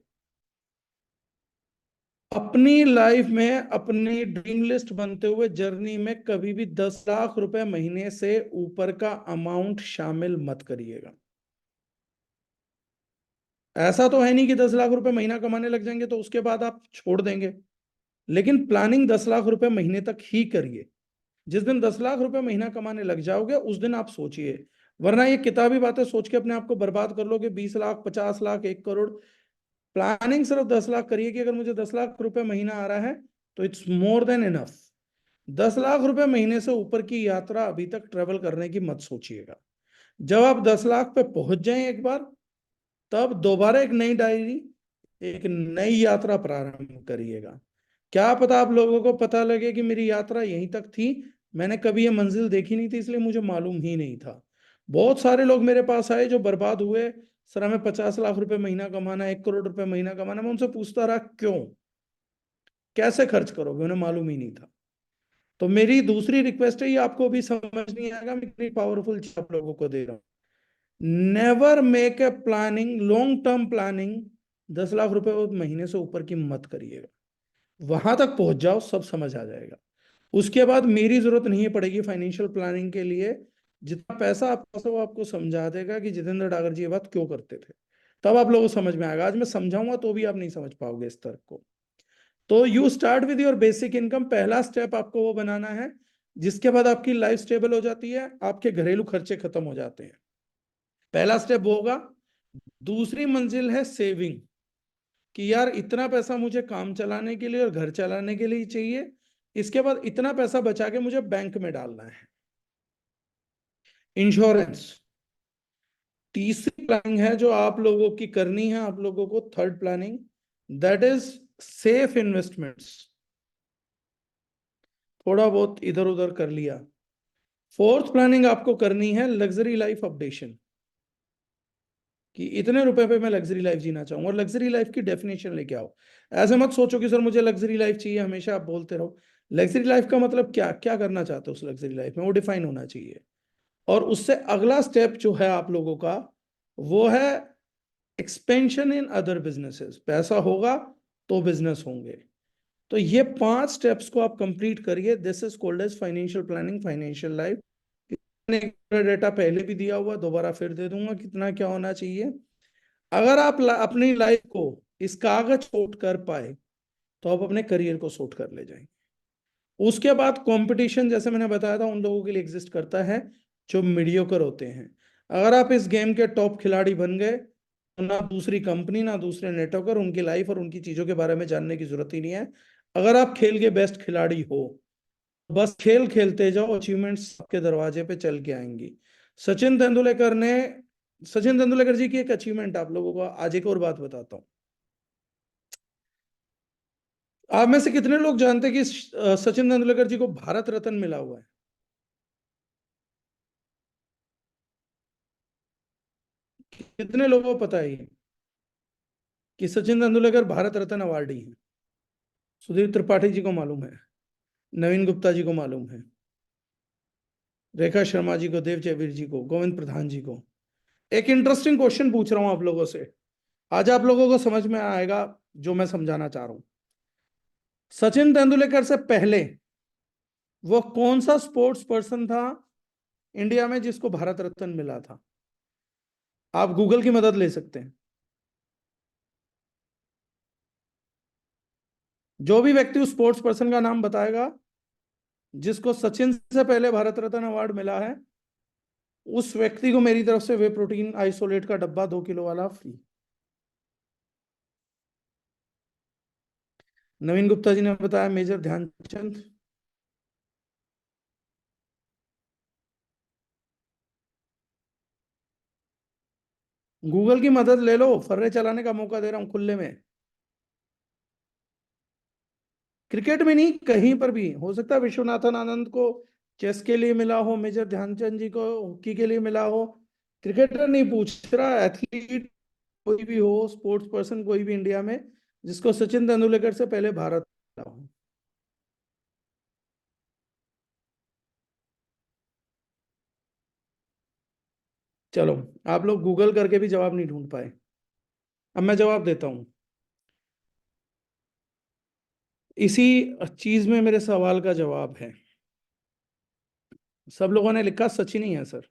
A: अपनी लाइफ में अपनी ड्रीम लिस्ट बनते हुए जर्नी में कभी भी 10 लाख रुपए महीने से ऊपर का अमाउंट शामिल मत करिएगा। ऐसा तो है नहीं कि 10 लाख रुपए महीना कमाने लग जाएंगे तो उसके बाद आप छोड़ देंगे, लेकिन प्लानिंग 10 लाख रुपए महीने तक ही करिए। जिस दिन 10 लाख रुपए महीना कमाने लग जाओगे उस दिन आप सोचिए, वरना ये किताबी बातें सोच के अपने आप को बर्बाद कर लोगे। 20 लाख, 50 लाख, 1 करोड़। प्लानिंग सिर्फ 10 लाख करिए कि अगर मुझे 10 लाख रुपए महीना आ रहा है तो it's more than enough. 10 lakh रुपए महीने से ऊपर की यात्रा अभी तक ट्रेवल करने की मत सोचिएगा। जब आप 10 लाख पे पहुंच जाएं एक बार, तब दोबारा एक नई डायरी, एक नई यात्रा प्रारंभ करिएगा। क्या पता आप लोगों को पता लगे कि मेरी यात्रा यहीं तक थी, मैंने कभी ये मंजिल देखी नहीं थी इसलिए मुझे मालूम ही नहीं था। बहुत सारे लोग मेरे पास आए जो बर्बाद हुए, सर हमें 50 लाख रुपए महीना कमाना है, 1 करोड़ रुपए महीना कमाना। मैं उनसे पूछता रहा क्यों, कैसे खर्च करोगे, उन्हें मालूम ही नहीं था। तो मेरी दूसरी रिक्वेस्ट है, ये आपको भी समझ नहीं आएगा मैं कितनी पावरफुल चीज आप लोगों को दे रहा हूँ। Never make a planning, long term planning 10 lakh रुपए महीने से ऊपर की मत करिएगा। वहां तक पहुंच जाओ, सब समझ आ जाएगा। उसके बाद मेरी जरूरत नहीं पड़ेगी फाइनेंशियल प्लानिंग के लिए। जितना पैसा आपके पास है वो आपको समझा देगा कि जितेंद्र डागर जी ये बात क्यों करते थे। तब आप लोगों को समझ में आएगा। आज मैं समझाऊंगा तो भी आप नहीं समझ पाओगे इस तर्क को। तो you start with your basic income. पहला स्टेप आपको वो बनाना है जिसके बाद आपकी लाइफ स्टेबल हो जाती है, आपके घरेलू खर्चे खत्म हो जाते हैं। पहला स्टेप वो होगा। दूसरी मंजिल है सेविंग, कि यार इतना पैसा मुझे काम चलाने के लिए और घर चलाने के लिए चाहिए। इसके बाद इतना पैसा बचा के मुझे बैंक में डालना है। इंश्योरेंस तीसरी प्लानिंग है जो आप लोगों की करनी है, आप लोगों को third planning, that is safe investments. थोड़ा बहुत इधर उधर कर लिया। फोर्थ प्लानिंग आपको करनी है लग्जरी लाइफ अपडेशन, कि इतने रुपए पे मैं लग्जरी लाइफ जीना चाहूंगा। और लग्जरी लाइफ की डेफिनेशन लेके आओ। ऐसे मत सोचो कि सर मुझे लग्जरी लाइफ चाहिए, हमेशा आप बोलते रहो। लग्जरी लाइफ का मतलब क्या, क्या करना चाहते हो उस लग्जरी लाइफ में, वो डिफाइन होना चाहिए। और उससे अगला स्टेप जो है आप लोगों का, वो है एक्सपेंशन इन अदर बिजनेसेस। पैसा होगा तो बिजनेस होंगे। तो ये 5 स्टेप्स को आप कंप्लीट करिए। This is called as financial planning, financial life. Data पहले भी दिया हुआ, दोबारा फिर दे दूंगा कितना क्या होना चाहिए। अगर आप अपनी लाइफ को इस कागज सोट कर पाए तो आप अपने करियर को सोट कर ले जाएंगे। उसके बाद कंपटीशन, जैसे मैंने बताया था, उन लोगों के लिए एग्जिस्ट करता है जो मीडियोकर होते हैं। अगर आप इस गेम के टॉप खिलाड़ी बन गए तो ना दूसरी कंपनी ना दूसरे नेटवर्कर, उनकी लाइफ और उनकी चीजों के बारे में जानने की जरूरत ही नहीं है। अगर आप खेल के बेस्ट खिलाड़ी हो, बस खेल खेलते जाओ, अचीवमेंट्स आपके दरवाजे पे चल के आएंगी। सचिन तेंदुलकर ने सचिन तेंदुलकर जी की एक अचीवमेंट आप लोगों को आज एक और बात बताता हूँ। आप में से कितने लोग जानते हैं कि सचिन तेंदुलकर जी को भारत रत्न मिला हुआ है? कितने लोगों को पता है ये कि सचिन तेंदुलकर भारत रत्न अवार्डी हैं? सुधीर त्रिपाठी जी को मालूम है, नवीन गुप्ता जी को मालूम है, रेखा शर्मा जी को, देव जयवीर जी को, गोविंद प्रधान जी को। एक इंटरेस्टिंग क्वेश्चन पूछ रहा हूं आप लोगों से, आज आप लोगों को समझ में आएगा जो मैं समझाना चाह रहा हूं। सचिन तेंदुलकर से पहले वो कौन सा स्पोर्ट्स पर्सन था इंडिया में जिसको भारत रत्न मिला था? आप गूगल की मदद ले सकते हैं। जो भी व्यक्ति उस स्पोर्ट्स पर्सन का नाम बताएगा जिसको सचिन से पहले भारत रत्न अवार्ड मिला है, उस व्यक्ति को मेरी तरफ से वे प्रोटीन आइसोलेट का डब्बा 2 किलो वाला फ्री। नवीन गुप्ता जी ने बताया मेजर ध्यानचंद। गूगल की मदद ले लो, फर्रे चलाने का मौका दे रहा हूं खुले में। क्रिकेट में नहीं, कहीं पर भी हो सकता है। विश्वनाथन आनंद को चेस के लिए मिला हो, मेजर ध्यानचंद जी को हॉकी के लिए मिला हो। क्रिकेटर नहीं पूछ रहा, एथलीट कोई भी हो, स्पोर्ट्स पर्सन कोई भी इंडिया में, जिसको सचिन तेंदुलकर से पहले भारत मिला हो। चलो, आप लोग गूगल करके भी जवाब नहीं ढूंढ पाए। अब मैं जवाब देता हूं। इसी चीज में मेरे सवाल का जवाब है। सब लोगों ने लिखा सचिन ही है सर।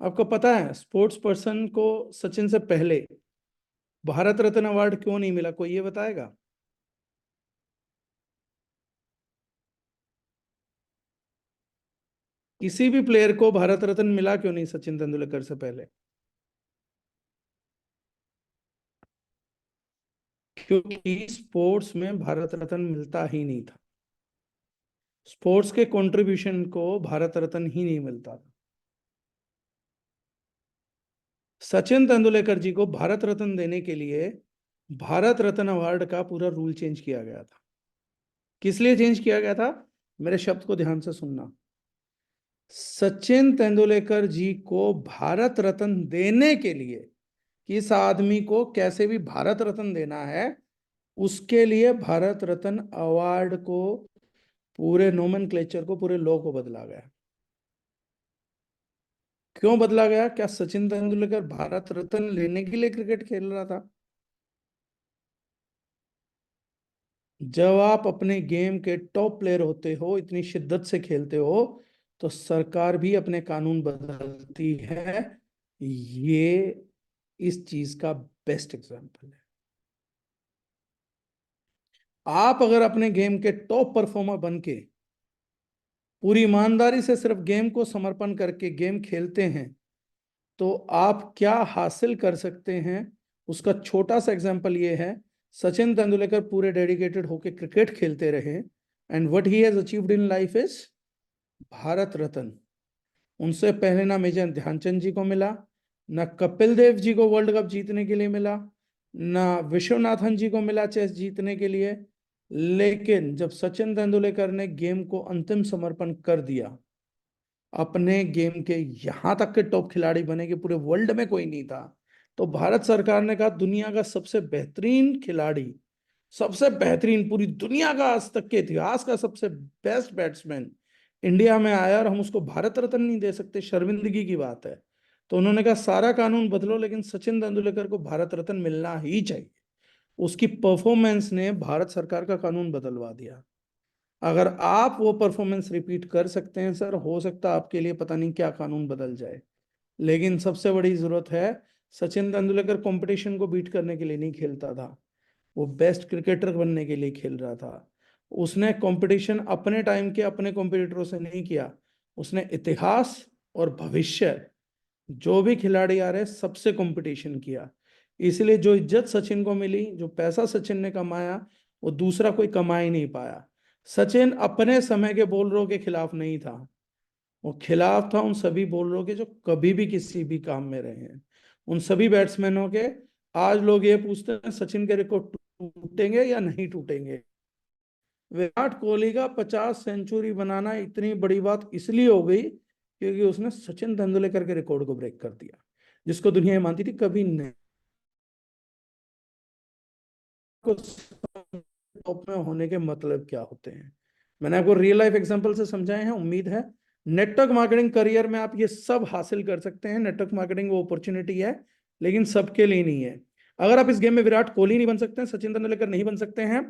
A: आपको पता है स्पोर्ट्स पर्सन को सचिन से पहले भारत रत्न अवार्ड क्यों नहीं मिला? कोई ये बताएगा? किसी भी प्लेयर को भारत रत्न मिला क्यों नहीं सचिन तेंदुलकर से पहले? क्योंकि स्पोर्ट्स में भारत रत्न मिलता ही नहीं था। स्पोर्ट्स के कंट्रीब्यूशन को भारत रत्न ही नहीं मिलता था। सचिन तेंदुलकर जी को भारत रत्न देने के लिए भारत रत्न अवार्ड का पूरा रूल चेंज किया गया था। किस लिए चेंज किया गया था? मेरे शब्द को ध्यान से सुनना। सचिन तेंदुलकर जी को भारत रत्न देने के लिए, किस आदमी को कैसे भी भारत रत्न देना है, उसके लिए भारत रत्न अवार्ड को, पूरे नोमेनक्लेचर को, पूरे लॉ को बदला गया। क्यों बदला गया? क्या सचिन तेंदुलकर भारत रत्न लेने के लिए क्रिकेट खेल रहा था? जब आप अपने गेम के टॉप प्लेयर होते हो, इतनी शिद्दत से खेलते हो, तो सरकार भी अपने कानून बदलती है। ये इस चीज का बेस्ट एग्जांपल है। आप अगर अपने गेम के टॉप परफॉर्मर बन के पूरी ईमानदारी से सिर्फ गेम को समर्पण करके गेम खेलते हैं, तो आप क्या हासिल कर सकते हैं, उसका छोटा सा एग्जांपल ये है। सचिन तेंदुलकर पूरे डेडिकेटेड होके क्रिकेट खेलते रहे, and what he has achieved in life is Bharat Ratna. उनसे पहले ना मेजर ध्यानचंद जी को मिला, ना कपिल देव जी को वर्ल्ड कप जीतने के लिए मिला, ना विश्वनाथन जी को मिला चेस जीतने के लिए। लेकिन जब सचिन तेंदुलकर ने गेम को अंतिम समर्पण कर दिया, अपने गेम के, यहां तक के टॉप खिलाड़ी बने कि पूरे वर्ल्ड में कोई नहीं था, तो भारत सरकार ने कहा दुनिया का सबसे बेहतरीन खिलाड़ी, सबसे बेहतरीन, पूरी दुनिया का आज तक के इतिहास का सबसे बेस्ट बैट्समैन इंडिया में आया और हम उसको भारत रत्न नहीं दे सकते, शर्मिंदगी की बात है। तो उन्होंने कहा सारा कानून बदलो, लेकिन सचिन तेंदुलकर को भारत रत्न मिलना ही चाहिए। उसकी परफॉर्मेंस ने भारत सरकार का कानून बदलवा दिया। अगर आप वो परफॉर्मेंस रिपीट कर सकते हैं सर, हो सकता है आपके लिए पता नहीं क्या कानून बदल जाए। लेकिन सबसे बड़ी जरूरत है, सचिन तेंदुलकर कंपटीशन को बीट करने के लिए नहीं खेलता था, वो बेस्ट क्रिकेटर बनने के लिए खेल रहा था। उसने कंपटीशन अपने टाइम के अपने कॉम्पिटिटरों से नहीं किया, उसने इतिहास और भविष्य, जो भी खिलाड़ी आ रहे सबसे कंपटीशन किया। इसलिए जो इज्जत सचिन को मिली, जो पैसा सचिन ने कमाया, वो दूसरा कोई कमा ही नहीं पाया। सचिन अपने समय के बॉलरों के खिलाफ नहीं था, वो खिलाफ था उन सभी बॉलरों के जो कभी भी किसी भी काम में रहे हैं, उन सभी बैट्समैनों के। आज लोग ये पूछते हैं सचिन के रिकॉर्ड टूटेंगे या नहीं टूटेंगे। विराट कोहली का 50 सेंचुरी बनाना इतनी बड़ी बात इसलिए हो गई क्योंकि उसने सचिन तेंदुलकर के रिकॉर्ड को ब्रेक कर दिया, जिसको दुनिया ये मानती थी कभी नहीं। को टॉप में होने के मतलब क्या होते हैं, मैंने आपको रियल लाइफ एग्जांपल से समझाए हैं। उम्मीद है नेटवर्क मार्केटिंग करियर में आप ये सब हासिल कर सकते हैं। नेटवर्क मार्केटिंग वो अपॉर्चुनिटी है, लेकिन सबके लिए नहीं है। अगर आप इस गेम में विराट कोहली नहीं बन सकते हैं, सचिन तेंदुलकर नहीं बन सकते हैं,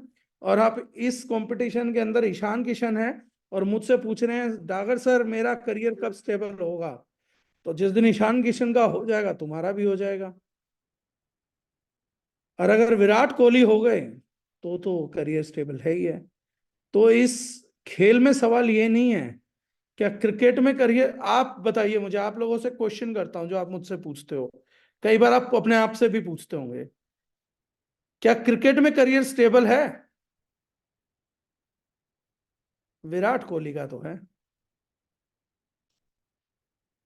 A: और आप इस कंपटीशन के अंदर ईशान किशन है और मुझसे पूछ रहे हैं डागर सर मेरा करियर कब स्टेबल होगा, तो जिस दिन ईशान किशन का हो जाएगा तुम्हारा भी हो जाएगा। और अगर विराट कोहली हो गए तो करियर स्टेबल है ही है। तो इस खेल में सवाल ये नहीं है क्या क्रिकेट में करियर, आप बताइए मुझे, आप लोगों से क्वेश्चन करता हूं जो आप मुझसे पूछते हो, कई बार आप अपने आप से भी पूछते होंगे, क्या क्रिकेट में करियर स्टेबल है? विराट कोहली का तो है।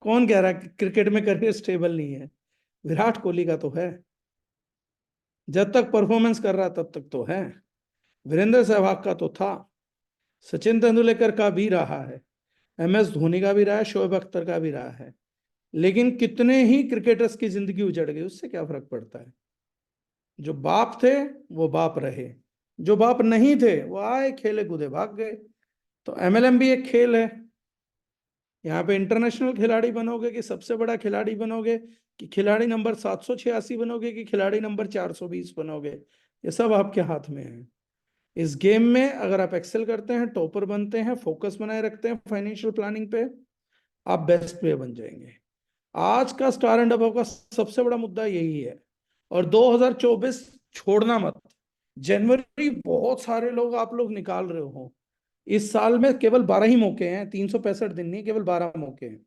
A: कौन कह रहा है कि क्रिकेट में करियर स्टेबल नहीं है? विराट कोहली का तो है, जब तक परफॉर्मेंस कर रहा तब तक तो है। वीरेंद्र सहवाग का तो था, सचिन तेंदुलकर का भी रहा है, MS धोनी का भी रहा है, शोएब अख्तर का भी रहा है। लेकिन कितने ही क्रिकेटर्स की जिंदगी उजड़ गई, उससे क्या फर्क पड़ता है। जो बाप थे वो बाप रहे, जो बाप नहीं थे वो आए, खेले कूदे, भाग गए। तो MLM भी एक खेल है। यहाँ पे इंटरनेशनल खिलाड़ी बनोगे कि सबसे बड़ा खिलाड़ी बनोगे, कि खिलाड़ी नंबर 786 बनोगे, कि खिलाड़ी नंबर 420 बनोगे, ये सब आपके हाथ में है। इस गेम में अगर आप एक्सेल करते हैं, टॉपर बनते हैं, फोकस बनाए रखते हैं फाइनेंशियल प्लानिंग पे, आप बेस्ट प्लेयर बन जाएंगे। आज का स्टार एंड अबव का सबसे बड़ा मुद्दा यही है। और 2024 छोड़ना मत। जनवरी बहुत सारे लोग आप लोग निकाल रहे हो। इस साल में केवल 12 ही मौके हैं, 365 दिन नहीं, केवल 12 मौके हैं।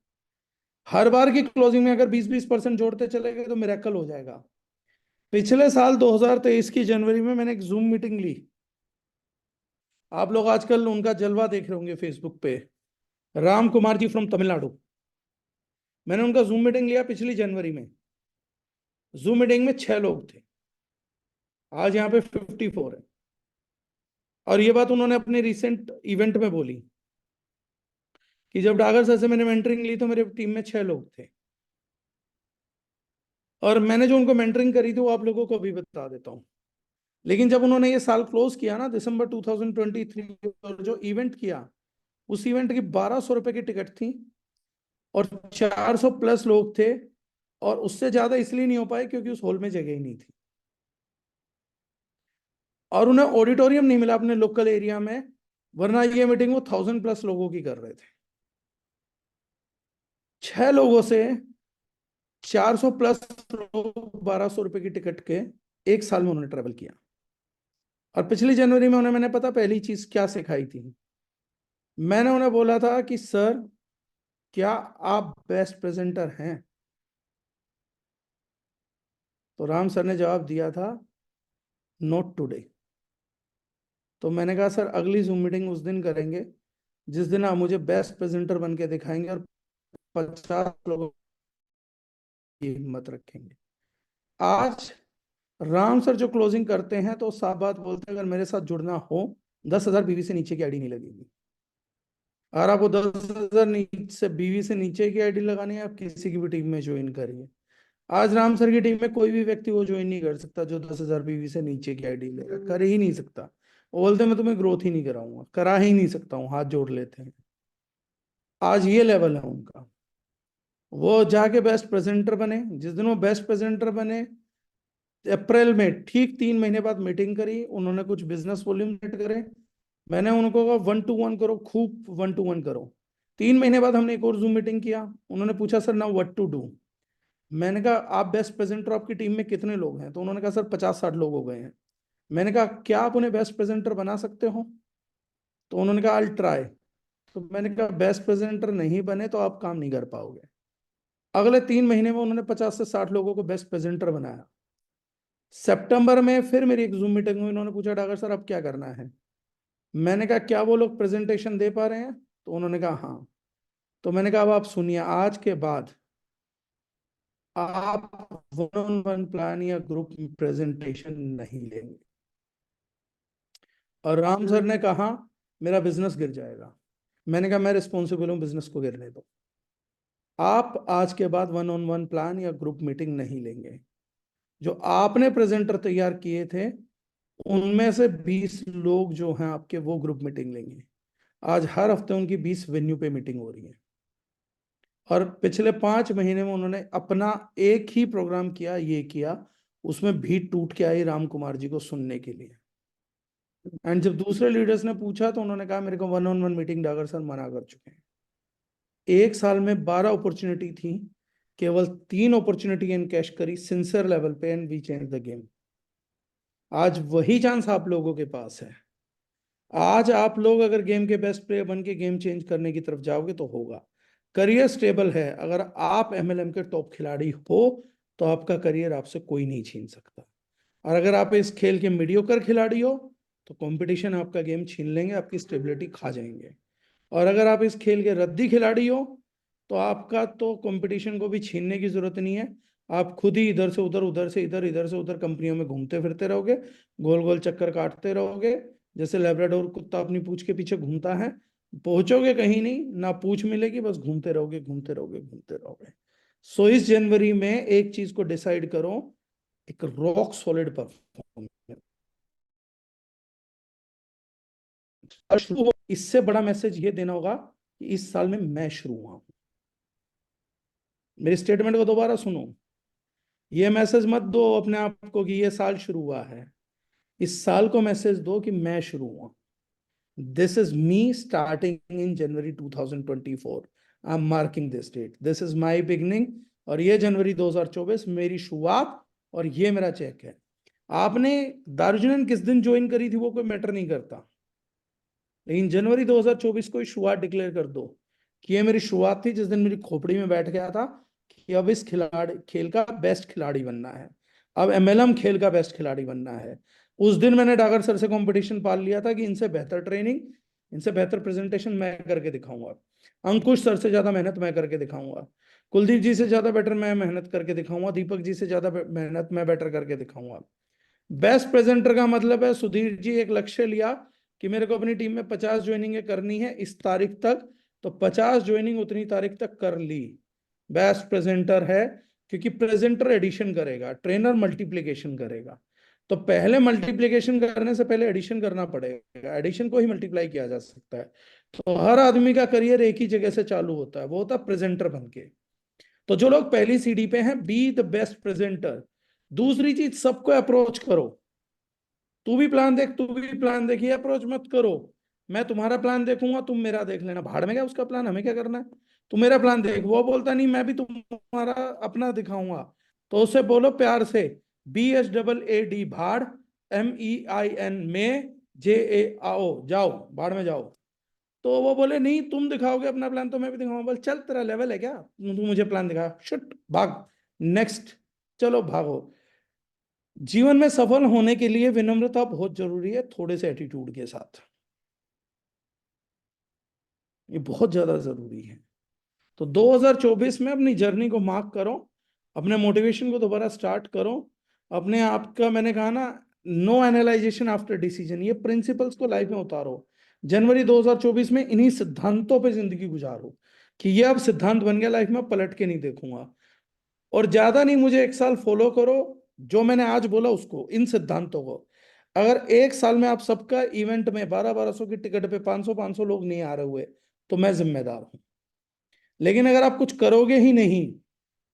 A: हर बार की क्लोजिंग में अगर 20-20% जोड़ते चले गए तो मिरेकल हो जाएगा। पिछले साल 2023 की जनवरी में मैंने एक जूम मीटिंग ली। आप लोग आजकल उनका जलवा देख रहे होंगे फेसबुक पे, राम कुमार जी फ्रॉम तमिलनाडु। मैंने उनका जूम मीटिंग लिया पिछली जनवरी में। जूम मीटिंग में 6 लोग थे, आज यहाँ पे 54 है। और ये बात उन्होंने अपने रिसेंट इवेंट में बोली कि जब डागर सर से मैंने मेंटरिंग ली तो मेरे टीम में 6 लोग थे। और मैंने जो उनको मेंटरिंग करी थी वो आप लोगों को भी बता देता हूँ। लेकिन जब उन्होंने ये साल क्लोज किया ना, दिसंबर 2023, और जो इवेंट किया, उस इवेंट की 1200 रुपए की टिकट थी और 400 प्लस लोग थे। और उससे ज्यादा इसलिए नहीं हो पाए क्योंकि उस हॉल में जगह ही नहीं थी, और उन्हें ऑडिटोरियम नहीं मिला अपने लोकल एरिया में, वरना ये मीटिंग वो 1000 प्लस लोगों की कर रहे थे। 6 लोगों से 400 प्लस लोग 1200 रुपए की टिकट के एक साल में उन्होंने ट्रेवल किया। और पिछली जनवरी में उन्हें मैंने पता पहली चीज क्या सिखाई थी। मैंने उन्हें बोला था कि सर, क्या आप बेस्ट प्रेजेंटर हैं? तो राम सर ने जवाब दिया था, नॉट टुडे। तो मैंने कहा सर, अगली जूम मीटिंग उस दिन करेंगे जिस दिन आप मुझे बेस्ट प्रेजेंटर बन के दिखाएंगे और 50 लोगों की हिम्मत रखेंगे। आज राम सर जो क्लोजिंग करते हैं तो साफ बात बोलते हैं, अगर मेरे साथ जुड़ना हो 10,000 बीवी से नीचे की आईडी नहीं लगेगी। अगर आपको 10,000 से बीवी से नीचे की आईडी लगानी है, आप किसी की भी टीम में ज्वाइन करिए। आज राम सर की टीम में कोई भी व्यक्ति वो ज्वाइन नहीं कर सकता जो 10,000 बीवी से नीचे की आईडी लेगा, कर ही नहीं सकता। वो बोलते मैं तुम्हें ग्रोथ ही नहीं कराऊंगा, करा ही नहीं सकता हूँ, हाथ जोड़ लेते हैं। आज ये लेवल है उनका। वो जाके बेस्ट प्रेजेंटर बने। जिस दिन वो बेस्ट प्रेजेंटर बने, अप्रैल में ठीक 3 महीने बाद मीटिंग करी, उन्होंने कुछ बिजनेस वॉल्यूम सेट करे। मैंने उनको कहा 1-to-1 करो, खूब 1-to-1 करो। 3 महीने बाद हमने एक और जूम मीटिंग किया। उन्होंने पूछा sir now what to do. मैंने कहा आप बेस्ट प्रेजेंटर, आपकी टीम में कितने लोग हैं? तो उन्होंने कहा सर 50-60 लोग हो गए हैं। मैंने कहा क्या आप उन्हें बेस्ट प्रेजेंटर बना सकते हो? तो उन्होंने कहा आई ट्राई। तो मैंने कहा बेस्ट प्रेजेंटर नहीं बने तो आप काम नहीं कर पाओगे। अगले 3 महीने में उन्होंने 50 से 60 लोगों को बेस्ट प्रेजेंटर बनाया। सितंबर में फिर मेरी एक जूम मीटिंग हुई। उन्होंने पूछा डागर सर अब क्या करना है? मैंने कहा क्या वो लोग प्रेजेंटेशन दे पा रहे हैं? तो उन्होंने कहा हाँ। तो मैंने कहा अब आप सुनिए, आज के बाद आप वन ऑन वन प्लान या ग्रुप प्रेजेंटेशन नहीं लेंगे। और राम सर ने कहा मेरा बिजनेस गिर जाएगा। मैंने कहा मैं रिस्पॉन्सिबल हूँ, बिजनेस को गिरने दो। आप आज के बाद वन ऑन वन प्लान या ग्रुप मीटिंग नहीं लेंगे। जो आपने प्रेजेंटर तैयार किए थे उनमें से 20 लोग जो हैं आपके, वो ग्रुप मीटिंग लेंगे। आज हर हफ्ते उनकी 20 वेन्यू पे मीटिंग हो रही है। और पिछले 5 महीने में उन्होंने अपना एक ही प्रोग्राम किया, ये किया, उसमें भी टूट के आई राम कुमार जी को सुनने के लिए। एंड जब दूसरे लीडर्स ने पूछा तो उन्होंने कहा मेरे को one on one meeting Dagar sir मना कर चुके हैं। एक साल में 12 अपॉर्चुनिटी थी, केवल 3 अपॉर्चुनिटी कैश करी सिंसियर लेवल पे, and we change the game. आज वही चांस आप लोगों के पास है। आज आप लोग अगर गेम के बेस्ट प्लेयर बन के गेम चेंज करने की तरफ जाओगे तो होगा। करियर स्टेबल है। अगर आप MLM के टॉप खिलाड़ी हो तो आपका करियर आपसे कोई नहीं छीन सकता। और अगर आप इस खेल के मीडियोकर खिलाड़ी हो तो कंपटीशन आपका गेम छीन लेंगे, आपकी स्टेबिलिटी खा जाएंगे। और अगर आप इस खेल के रद्दी खिलाड़ी हो तो आपका तो कंपटीशन को भी छीनने की जरूरत नहीं है, आप खुद ही इधर से उधर, उधर से इधर, इधर से उधर कंपनियों में घूमते फिरते रहोगे, गोल गोल चक्कर काटते रहोगे, जैसे लेब्राडोर कुत्ता अपनी पूंछ के पीछे घूमता है। पहुंचोगे कहीं नहीं, ना पूंछ मिलेगी, बस घूमते रहोगे, घूमते रहोगे, घूमते रहोगे। सो इस जनवरी में एक चीज को डिसाइड करो, एक रॉक सॉलिड परफॉर्मेंस शुरू हो। इससे बड़ा मैसेज ये देना होगा कि इस साल में मैं शुरू हुआ हूं। मेरी स्टेटमेंट को दोबारा सुनो। ये मैसेज मत दो अपने आप को कि ये साल शुरू हुआ है। इस साल को मैसेज दो कि मैं शुरू हुआ। This is me starting in January 2024। I am marking this date, this is my beginning. और ये जनवरी 2024 मेरी शुरुआत, और ये मेरा चेक है। आपने दार्जिलिंग किस दिन ज्वाइन करी थी वो कोई मैटर नहीं करता, लेकिन जनवरी 2024 को शुरुआत डिक्लेयर कर दो कि ये मेरी शुरुआत थी, जिस दिन मेरी खोपड़ी में बैठ गया था कि अब इस खिलाड़ी खेल का बेस्ट खिलाड़ी बनना है, अब एमएलएम खेल का बेस्ट खिलाड़ी बनना है। उस दिन मैंने डागर सर से कंपटीशन पाल लिया था कि इनसे बेहतर ट्रेनिंग, इनसे बेहतर प्रेजेंटेशन मैं करके दिखाऊंगा। अंकुश सर से ज्यादा मेहनत मैं करके दिखाऊंगा। कुलदीप जी से ज्यादा बेटर मैं मेहनत करके दिखाऊंगा। दीपक जी से ज्यादा मेहनत मैं बेटर करके दिखाऊंगा। बेस्ट प्रेजेंटर का मतलब है, सुधीर जी एक लक्ष्य लिया कि मेरे को अपनी टीम में 50 ज्वाइनिंग करनी है इस तारीख तक, तो 50 ज्वाइनिंग उतनी तारीख तक कर ली। बेस्ट प्रेजेंटर है, क्योंकि प्रेजेंटर एडिशन करेगा, ट्रेनर मल्टीप्लीकेशन करेगा। तो पहले मल्टीप्लीकेशन करने से पहले एडिशन करना पड़ेगा, एडिशन को ही मल्टीप्लाई किया जा सकता है। तो हर आदमी का करियर एक ही जगह से चालू होता है, वो होता है प्रेजेंटर बन के। तो जो लोग पहली सीढ़ी पे हैं, बी द बेस्ट प्रेजेंटर। दूसरी चीज, सबको अप्रोच करो। तू भी प्लान देख, तू भी प्लान देख, ये अप्रोच मत करो मैं तुम्हारा प्लान देखूंगा तुम मेरा देख लेना। भाड़ में गया उसका प्लान, हमें क्या करना है। तू मेरा प्लान देख, वो बोलता नहीं मैं भी तुम्हारा अपना दिखाऊंगा। तो उससे बोलो प्यार से, BHAAD भाड़, MEIN में, JA आओ, जाओ भाड़ में जाओ। तो वो बोले नहीं तुम दिखाओगे अपना प्लान तो मैं भी दिखाऊंगा। बोल चल तेरा लेवल है क्या, तू मुझे प्लान दिखा, शुट भाग, नेक्स्ट, चलो भागो। जीवन में सफल होने के लिए विनम्रता बहुत जरूरी है, थोड़े से एटीट्यूड के साथ, ये बहुत ज्यादा जरूरी है। तो 2024 में अपनी जर्नी को मार्क करो, अपने मोटिवेशन को दोबारा स्टार्ट करो। अपने आप का, मैंने कहा ना, नो एनालाइजेशन आफ्टर डिसीजन, ये प्रिंसिपल्स को लाइफ में उतारो। जनवरी 2024 में इन्हीं सिद्धांतों पे जिंदगी गुजारो कि ये अब सिद्धांत बन गया लाइफ में, पलट के नहीं देखूंगा। और ज्यादा नहीं, मुझे एक साल फॉलो करो, जो मैंने आज बोला उसको, इन सिद्धांतों को। अगर एक साल में आप सबका इवेंट में 1200 की टिकट पे 500 लोग नहीं आ रहे हुए, तो मैं जिम्मेदार हूं। लेकिन अगर आप कुछ करोगे ही नहीं,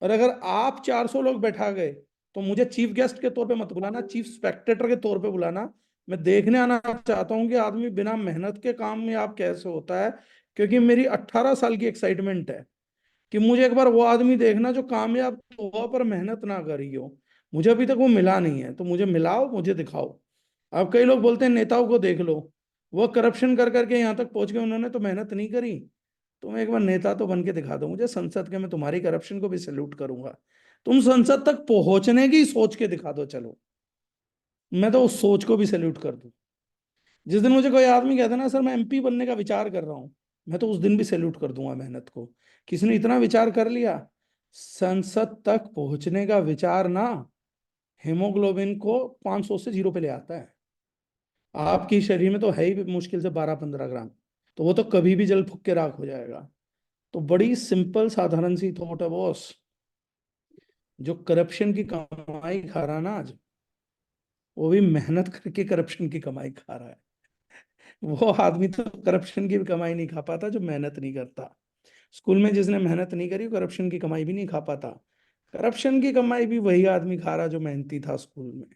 A: और अगर आप 400 लोग बैठा गए, तो मुझे चीफ गेस्ट के तौर पे मत बुलाना, चीफ स्पेक्टेटर के तौर पे बुलाना। मैं देखने आना चाहता हूं कि आदमी बिना मेहनत के काम में आप कैसे होता है। क्योंकि मेरी 18 साल की एक्साइटमेंट है कि मुझे एक बार वो आदमी देखना जो कामयाब तो हुआ पर मेहनत ना करी हो। मुझे अभी तक वो मिला नहीं है, तो मुझे मिलाओ, मुझे दिखाओ। अब कई लोग बोलते हैं नेताओं को देख लो, वो करप्शन कर करके यहाँ तक पहुंच गए, उन्होंने तो मेहनत नहीं करी। तुम एक बार नेता तो बन के दिखा दो मुझे संसद के, मैं तुम्हारी करप्शन को भी सैल्यूट करूंगा। तुम संसद तक पहुंचने की सोच के दिखा दो, चलो, मैं तो उस सोच को भी सैल्यूट कर दूं। जिस दिन मुझे कोई आदमी कहता है ना सर मैं MP बनने का विचार कर रहा हूं, मैं तो उस दिन भी सैल्यूट कर दूंगा मेहनत को। किसी ने इतना विचार कर लिया, संसद तक पहुंचने का विचार ना हेमोग्लोबिन को 500 से 0 पे ले आता है। आपकी शरीर में तो है ही मुश्किल से 12-15 ग्राम, तो वो तो कभी भी जल फूक के राख हो जाएगा। तो बड़ी सिंपल साधारण सी थॉट है बॉस। जो करप्शन की कमाई खा रहा ना आज, वो भी मेहनत करके करप्शन की कमाई खा रहा है। वो आदमी तो करप्शन की भी कमाई नहीं खा पाता जो मेहनत नहीं करता। स्कूल में जिसने मेहनत नहीं करी, करप्शन की कमाई भी नहीं खा पाता। करप्शन की कमाई भी वही आदमी खा रहा जो मेहनती था स्कूल में।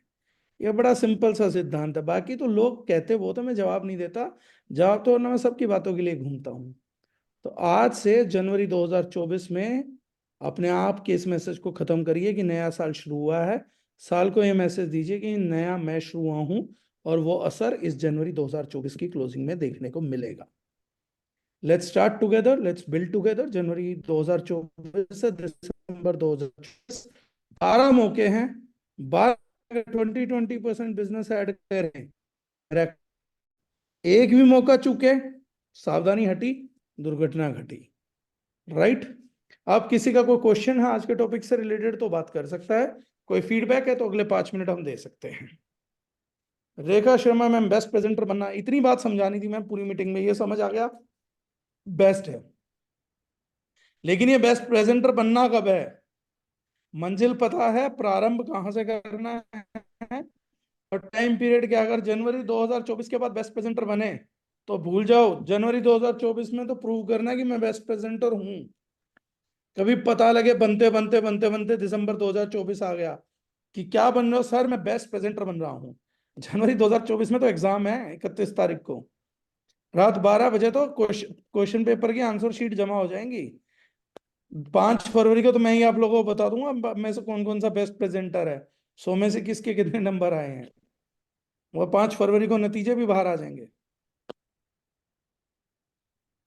A: ये बड़ा सिंपल सा सिद्धांत है। बाकी तो लोग कहते वो, तो मैं जवाब नहीं देता। जवाब तो ना, मैं सबकी बातों के लिए घूमता हूँ। तो आज से जनवरी 2024 में अपने आप के इस मैसेज को खत्म करिए कि नया साल शुरू हुआ है। साल को ये मैसेज दीजिए कि नया मैं शुरू हुआ हूं, और वो असर इस जनवरी 2024 की क्लोजिंग में देखने को मिलेगा। Let's start together, let's build together. जनवरी 2024 से दिसंबर 2024, 12 मौके हैं। 12 20-20% बिजनेस ऐड करें, एक भी मौका चूके, सावधानी हटी, दुर्घटना घटी। राइट। आप किसी का कोई क्वेश्चन है आज के टॉपिक से रिलेटेड तो बात कर सकता है, कोई फीडबैक है तो अगले 5 मिनट हम दे सकते हैं। Rekha Sharma ma'am, best presenter बनना, इतनी बात समझानी थी मैम पूरी मीटिंग में, ये समझ आ गया, बेस्ट है। लेकिन ये बेस्ट प्रेजेंटर बनना कब है? मंजिल पता है, प्रारंभ कहां से करना है, और टाइम पीरियड क्या। अगर जनवरी 2024 के बाद बेस्ट प्रेजेंटर बने तो भूल जाओ, जनवरी 2024 में तो प्रूव करना है कि मैं बेस्ट प्रेजेंटर हूं। कभी पता लगे बनते बनते बनते बनते दिसंबर 2024 आ गया कि क्या बन रहा हो सर, मैं बेस्ट प्रेजेंटर बन रहा हूँ, जनवरी 2024 में तो एग्जाम है 31 तारीख को, रात 12 बजे तो क्वेश्चन पेपर की आंसर शीट जमा हो जाएंगी। 5 फरवरी को तो मैं ही आप लोगों को बता दूंगा में से कौन कौन सा बेस्ट प्रेजेंटर है, 100 में से किसके कितने नंबर आए हैं। वो 5 फरवरी को नतीजे भी बाहर आ जाएंगे।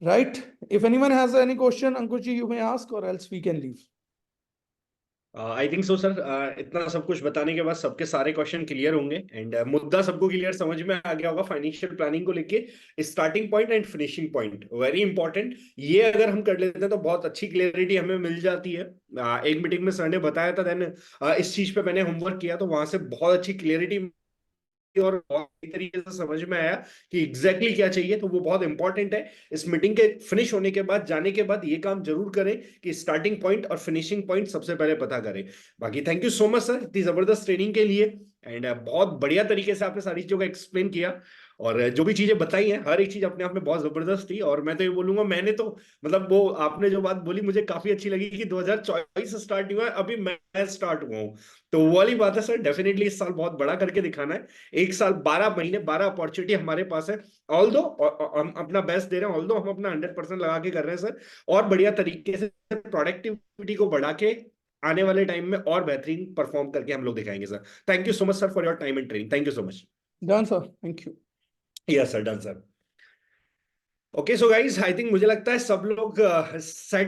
A: Right, if anyone has any question, Ankush ji, you may ask or else we can leave.
B: I think so sir, इतना सब कुछ बताने के बाद सबके सारे क्वेश्चन क्लियर होंगे एंड मुद्दा सबको क्लियर समझ में आ गया होगा फाइनेंशियल प्लानिंग को लेके। Starting point and finishing point very important, ये अगर हम कर लेते हैं तो बहुत अच्छी क्लियरिटी हमें मिल जाती है। एक मीटिंग में सर ने बताया था, देन इस चीज पे मैंने होमवर्क किया तो वहां से बहुत अच्छी क्लियरिटी और बहुत सही तरीके से समझ में आया कि एग्जैक्टली क्या चाहिए। तो वो बहुत इंपॉर्टेंट है। इस मीटिंग के फिनिश होने के बाद, जाने के बाद ये काम जरूर करें कि स्टार्टिंग पॉइंट और फिनिशिंग पॉइंट सबसे पहले पता करें। बाकी thank you so much sir इतनी जबरदस्त ट्रेनिंग के लिए एंड बहुत बढ़िया तरीके से आपने सारी चीजों का एक्सप्लेन किया। और जो भी चीजें बताई हैं हर एक चीज अपने आप में बहुत जबरदस्त थी। और मैं तो ये बोलूंगा, मैंने तो मतलब वो आपने जो बात बोली मुझे काफी अच्छी लगी कि 2024 स्टार्ट हुआ है, अभी मैं स्टार्ट हुआ हूँ। तो वो वाली बात है सर, डेफिनेटली इस साल बहुत बड़ा करके दिखाना है। 1 साल 12 महीने 12 अपॉर्चुनिटी हमारे पास है। ऑल दो हम अपना बेस्ट दे रहे हैं, ऑल दो हम अपना 100% लगा के कर रहे हैं सर। और बढ़िया तरीके से प्रोडक्टिविटी को बढ़ा के आने वाले टाइम में और बेहतरीन परफॉर्म करके हम लोग दिखाएंगे sir. Thank you so much sir for your time and training. Thank you so much.
A: Done sir, thank you.
B: Yes sir, done sir. Okay so guys, I think मुझे लगता है सब लोग सेट